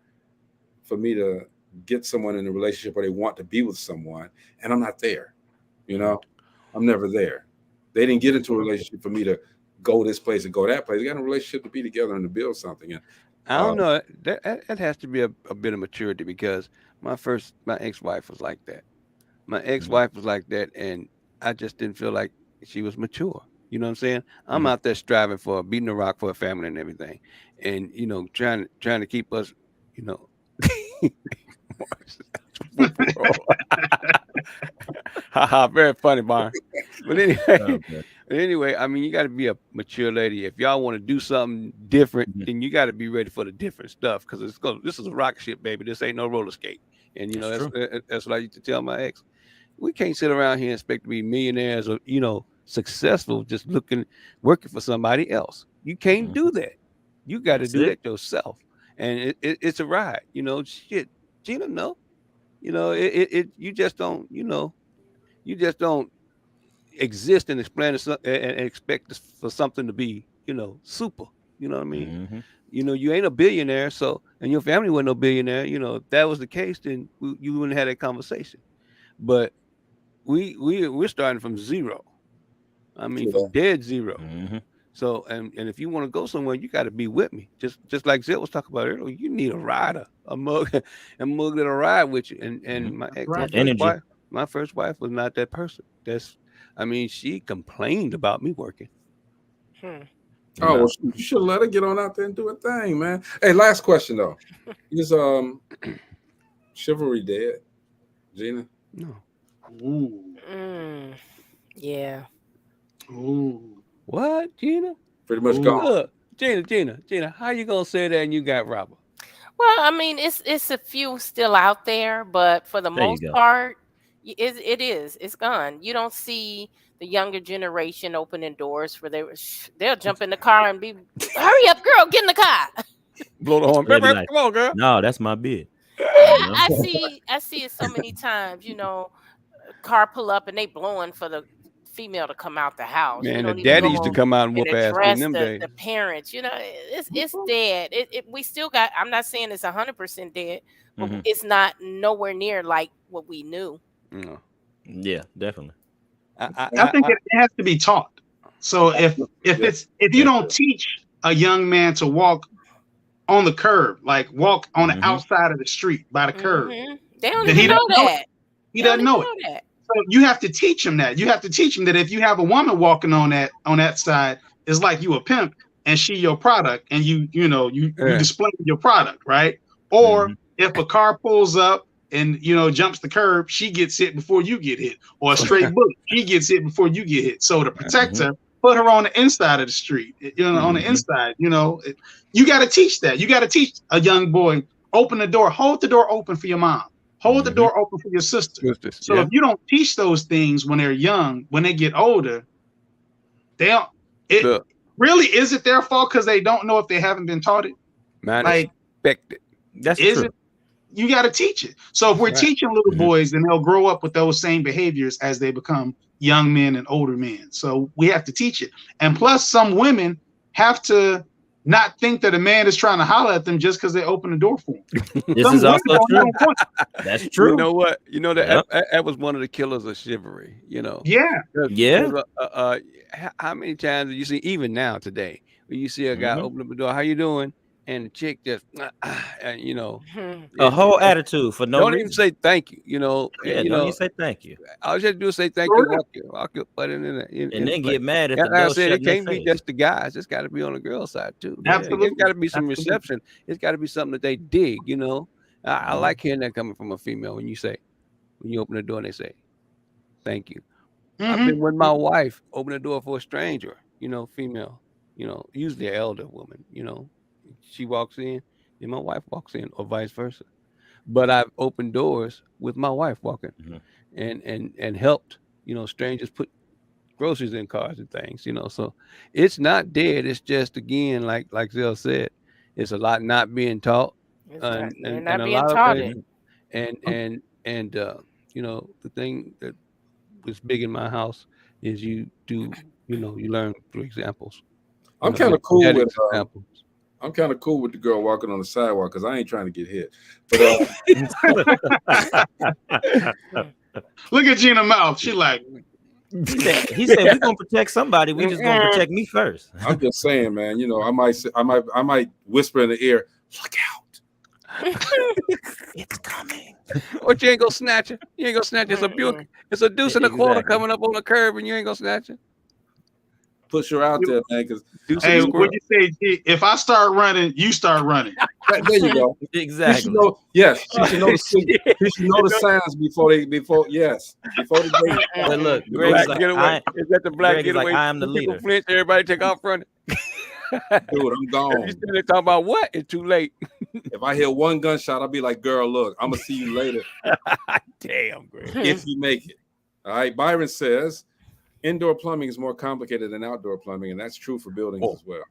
for me to get someone in a relationship where they want to be with someone, and I'm not there. I'm never there. They didn't get into a relationship for me to go this place and go that place. They got in a relationship to be together and to build something. And I don't know. That has to be a bit of maturity, because my ex-wife was like that. My ex-wife was like that, and I just didn't feel like she was mature. You know what I'm saying? I'm out there striving for beating the rock for a family and everything, and trying to keep us, very funny, Byron. But anyway, I mean, you got to be a mature lady. If y'all want to do something different, then you got to be ready for the different stuff, because this is a rocket ship, baby. This ain't no roller skate. And that's what I used to tell my ex. We can't sit around here and expect to be millionaires or successful just working for somebody else. You can't do that. You got to do that yourself. And it's a ride. Shit, Gina, no. You just don't. You just don't exist and explain and expect for something to be, super. You know what I mean? You ain't a billionaire, and your family wasn't no billionaire. If that was the case, then you wouldn't have that conversation. But we're starting from zero. I mean, from dead zero. So, and if you want to go somewhere, you got to be with me. Just like Zed was talking about earlier, you need a rider, a mug that'll ride with you. And my first wife was not that person. She complained about me working. Oh, well, you should let her get on out there and do a thing, man. Hey, last question though. Is chivalry dead, Gina? No. Ooh. Yeah. Ooh. What, Gina? Pretty much gone. Look, Gina, how you gonna say that and you got Robert? Well, I mean, it's a few still out there, but for the most part, it's gone. You don't see the younger generation opening doors for they'll jump in the car and be, hurry up, girl, get in the car. Blow the horn. Come on, girl. No, that's my bid. I see it so many times. Car pull up and they blowing for the female to come out the house. Man, the daddy used to come out and whoop ass in them days. The parents, it's dead. We still got. I'm not saying it's 100% dead, but it's not nowhere near like what we knew. No. Yeah, definitely. I think it has to be taught. So if you don't teach a young man to walk on the curb, like walk on the outside of the street by the curb, they don't even know that. He doesn't know it. So you have to teach him that. You have to teach him that if you have a woman walking on that side, it's like you a pimp and she your product, and you display your product, right? Or if a car pulls up and jumps the curb, she gets hit before you get hit, or a straight bullet, she gets hit before you get hit. So to protect her, put her on the inside of the street, on the inside. You got to teach that. You got to teach a young boy, open the door, hold the door open for your mom. Hold the door open for your sister. So if you don't teach those things when they're young, when they get older, really, is it their fault because they don't know if they haven't been taught it? Man, expect it. That's true. you got to teach it. So if we're teaching little boys, then they'll grow up with those same behaviors as they become young men and older men. So we have to teach it. And plus, some women have to not think that a man is trying to holler at them just because they open the door for him. This is also true. That's true. You know what? You know that was one of the killers of chivalry. You know. Yeah. Yeah. How many times do you see, even now today, when you see a guy open up the door, how you doing? And the chick just, you know, a whole attitude for no reason. Don't even say thank you, you know. Yeah, you don't know, you say thank you. All you have to do is say thank you, walk your butt in there. And then get mad if the I door said, shut it can't be just the guys. It's got to be on the girl side too. Absolutely. It's got to be some reception. It's got to be something that they dig, you know. I like hearing that coming from a female when you open the door and they say, thank you. I've been with my wife, open the door for a stranger, you know, female, you know, usually an elder woman, you know. She walks in, and my wife walks in, or vice versa. But I've opened doors with my wife walking, and helped, you know, strangers put groceries in cars and things, you know. So it's not dead. It's just, again, like Zell said, it's a lot not being taught, and not a being lot taught of things. And you know, the thing that was big in my house is you learn through examples. I'm kind of cool with examples. I'm kind of cool with the girl walking on the sidewalk because I ain't trying to get hit. But look at Gina mouth. She like, he said, we're gonna protect somebody. We just gonna protect me first. I'm just saying, man. You know, I might whisper in the ear, look out. It's coming. Or you ain't gonna snatch it. You ain't gonna snatch it. It's a Buick. It's a deuce and a quarter coming up on the curb, and you ain't gonna snatch it. Push her out there, man. Because hey, would you say, if I start running, you start running? There you go. Exactly. She should know the signs before the day. But look, Greg's like, is that the black Greg getaway? Like, I am the leader. Flinch, everybody take off running. Dude, I'm gone. They're talking about what? It's too late. If I hear one gunshot, I'll be like, girl, look, I'm gonna see you later. Damn, Greg. If you make it. All right. Byron says, indoor plumbing is more complicated than outdoor plumbing, and that's true for buildings as well.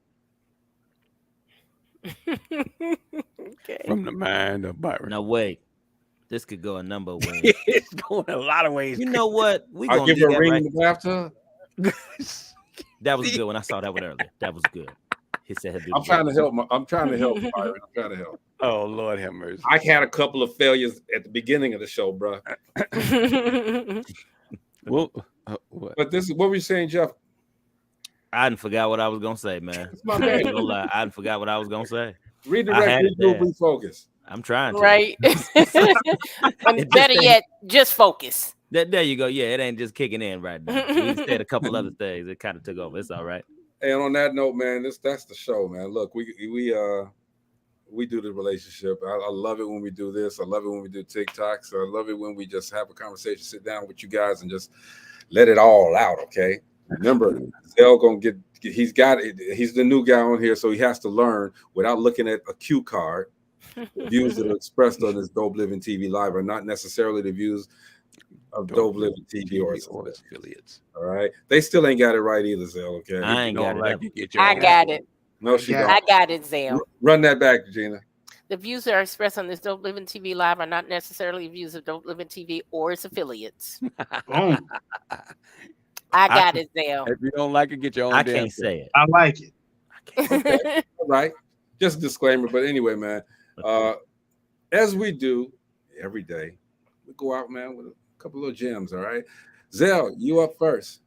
Okay. From the mind of Byron. Now wait, this could go a number of ways. It's going a lot of ways. You know what? I'll give her a ring in the bathtub. That was good when I saw that one earlier. That was good. He said, I'm trying to help. I'm trying to help, Byron. I'm trying to help. Oh, Lord have mercy. I had a couple of failures at the beginning of the show, bro. Well, but this is what were you saying, Jeff? I didn't forgot what I was gonna say, man. My man. No lie, I didn't forgot what I was gonna say. Redirect, refocus. I'm trying to. Right. And better yet, just focus. There you go. Yeah, it ain't just kicking in right now. We said a couple other things. It kind of took over. It's all right. And on that note, man, that's the show, man. Look, we do the relationship. I love it when we do this. I love it when we do TikToks. I love it when we just have a conversation, sit down with you guys, and just let it all out. Okay. Remember, Zell gonna get. He's the new guy on here, so he has to learn without looking at a cue card. The views that are expressed on this Dope Living TV Live are not necessarily the views of Dope Living TV or its affiliates. All right, they still ain't got it right either, Zell. Okay, I ain't got it. I got it. No, she don't. I got it, Zell. Run that back, Gina. The views that are expressed on this Dope Living TV Live are not necessarily views of Dope Living TV or its affiliates. Boom. I got it, Zell. If you don't like it, get your own. I can't say it. I like it. Okay. All right. Just a disclaimer. But anyway, man, as we do every day, we go out, man, with a couple of gems. All right. Zell, you up first.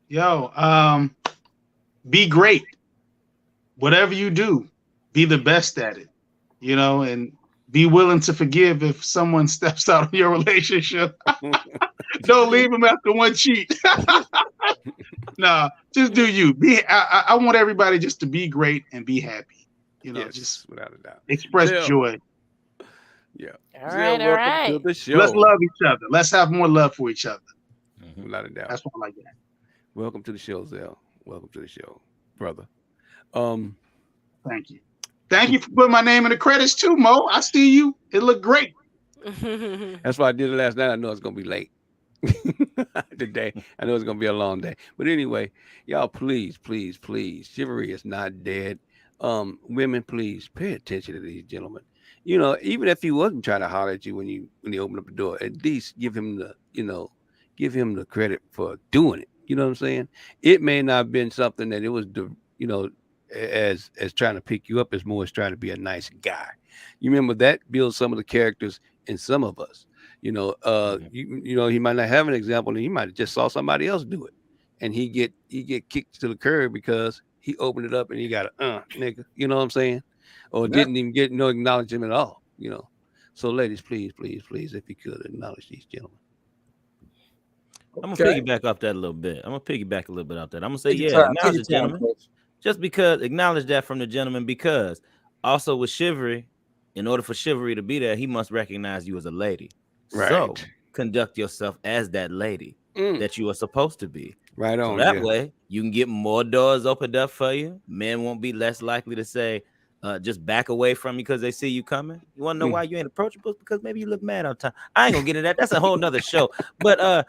Yo, be great. Whatever you do, be the best at it, you know, and be willing to forgive if someone steps out of your relationship. Don't leave them after one cheat. Nah, just do you. I want everybody just to be great and be happy. You know, just without a doubt. Express joy. Yeah. All right, all right. To the show. Let's love each other. Let's have more love for each other. Without a doubt. That's what I like that. Welcome to the show, Zell. Welcome to the show, brother. Thank you. Thank you for putting my name in the credits too, Mo. I see you. It looked great. That's why I did it last night. I know it's gonna be late today. I know it's gonna be a long day. But anyway, y'all, please, please, please. Chivalry is not dead. Women, please pay attention to these gentlemen. you know, even if he wasn't trying to holler at you when he opened up the door, at least give him the credit for doing it. You know what I'm saying? It may not have been something that it was as trying to pick you up, as more as trying to be a nice guy. You remember that builds some of the characters in some of us. You know, he might not have an example, and he might have just saw somebody else do it, and he get kicked to the curb because he opened it up and he got a nigga. You know what I'm saying? Or didn't even get no acknowledgement at all. You know. So, ladies, please, if you could acknowledge these gentlemen. I'm gonna piggyback off that a little bit. I'm gonna say, acknowledge the gentleman. Just because acknowledge that from the gentleman, because also with chivalry, in order for chivalry to be there, he must recognize you as a lady. Right. So conduct yourself as that lady that you are supposed to be. Right on. So that way you can get more doors opened up for you. Men won't be less likely to say, just back away from you because they see you coming. You want to know why you ain't approachable? Because maybe you look mad all the time. I ain't gonna get into that. That's a whole nother show. But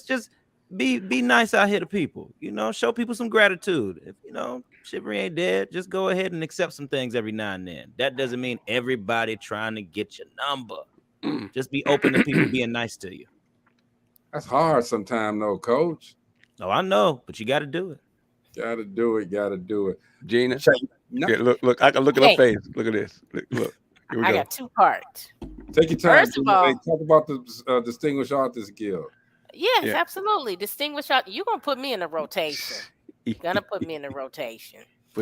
just be nice out here to people. You know, show people some gratitude. If chivalry ain't dead, just go ahead and accept some things every now and then. That doesn't mean everybody trying to get your number. Just be open to people being nice to you. That's hard sometimes, though, Coach. Oh, I know, but you got to do it. Got to do it. Gina, look, I can look at her face. Look at this. Look. Here we I go. got two parts. Take your time. First of all, talk about the Distinguished Authors Guild. Yes, Yeah. absolutely. Distinguished Author. You're going to put me in the rotation. Put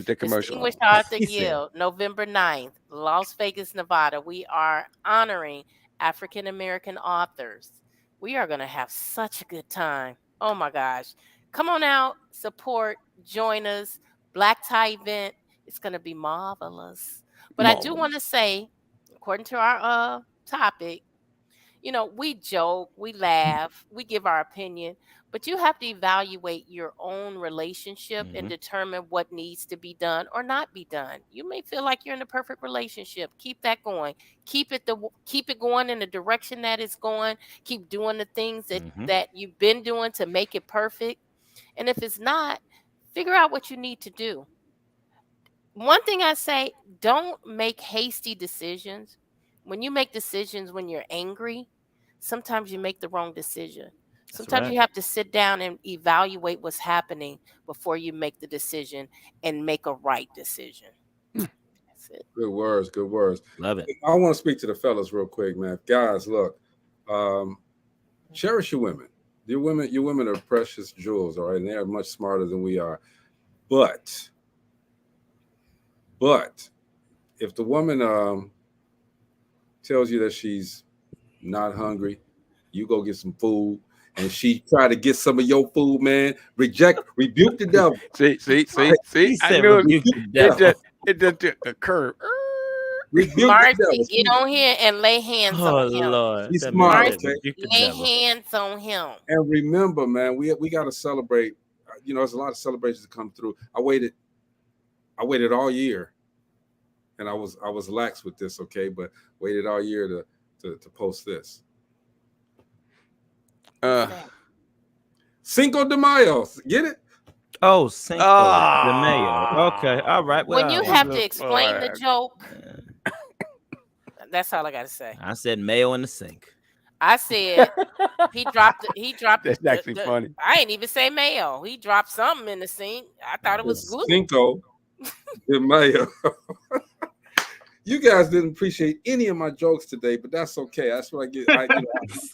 that commercial Distinguished on. Author Guild, November 9th, Las Vegas, Nevada. We are honoring African American authors. We are going to have such a good time. Oh my gosh. Come on out, support, join us. Black tie event. It's going to be marvelous. But I do want to say, according to our topic, we joke, we laugh, we give our opinion, but you have to evaluate your own relationship and determine what needs to be done or not be done. You may feel like you're in a perfect relationship. Keep that going. Keep it going in the direction that it's going. Keep doing the things that you've been doing to make it perfect. And if it's not, figure out what you need to do. One thing I say, don't make hasty decisions. When you make decisions when you're angry, sometimes you make the wrong decision. Sometimes you have to sit down and evaluate what's happening before you make the decision and make a right decision. That's it. Good words. Love it. I want to speak to the fellas real quick, man. Guys, look, cherish your women. Your women are precious jewels, all right? And they are much smarter than we are. But if the woman tells you that she's not hungry, you go get some food, and she try to get some of your food, man, rebuke the devil. See. I knew it just took a curve. Marcy, get on here and lay hands on him. Lord. He's smart. Marcy, lay hands on him. And remember, man, we got to celebrate. There's a lot of celebrations that come through. I waited all year, and I was lax with this, okay, but waited all year to post this. Cinco de Mayo, get it? Oh, Cinco de Mayo. Okay, all right. When you have to explain the joke, that's all I got to say. I said mayo in the sink. I said he dropped. That's actually funny. I ain't even say mayo. He dropped something in the sink. I thought it was glue. Cinco de Mayo. You guys didn't appreciate any of my jokes today, but that's okay. That's what I get.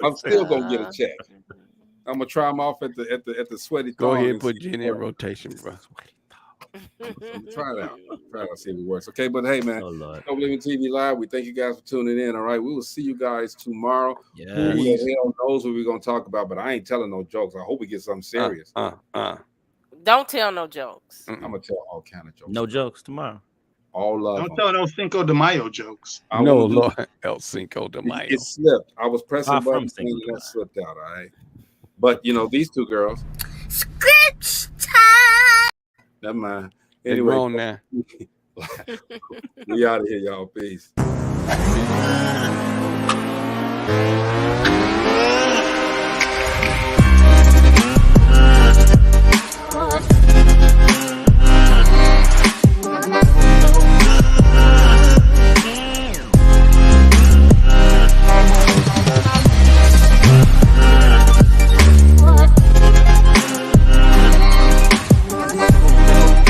I'm still gonna get a check. I'm gonna try them off at the sweaty. Go ahead and put Gina in rotation, bro. Try it out. See if it works. Okay, but hey, man, DopelivenTV Live. We thank you guys for tuning in. All right, we will see you guys tomorrow. Yeah. Who the hell knows what we're gonna talk about? But I ain't telling no jokes. I hope we get something serious. Don't tell no jokes. I'm gonna tell all kind of jokes. No jokes tomorrow. All love. Don't tell no Cinco de Mayo jokes. No, Lord, El Cinco de Mayo. It slipped. I was pressing buttons and that slipped out. All right, but these two girls. Script time. Never mind. Anyway, wrong now. We out of here, y'all. Peace.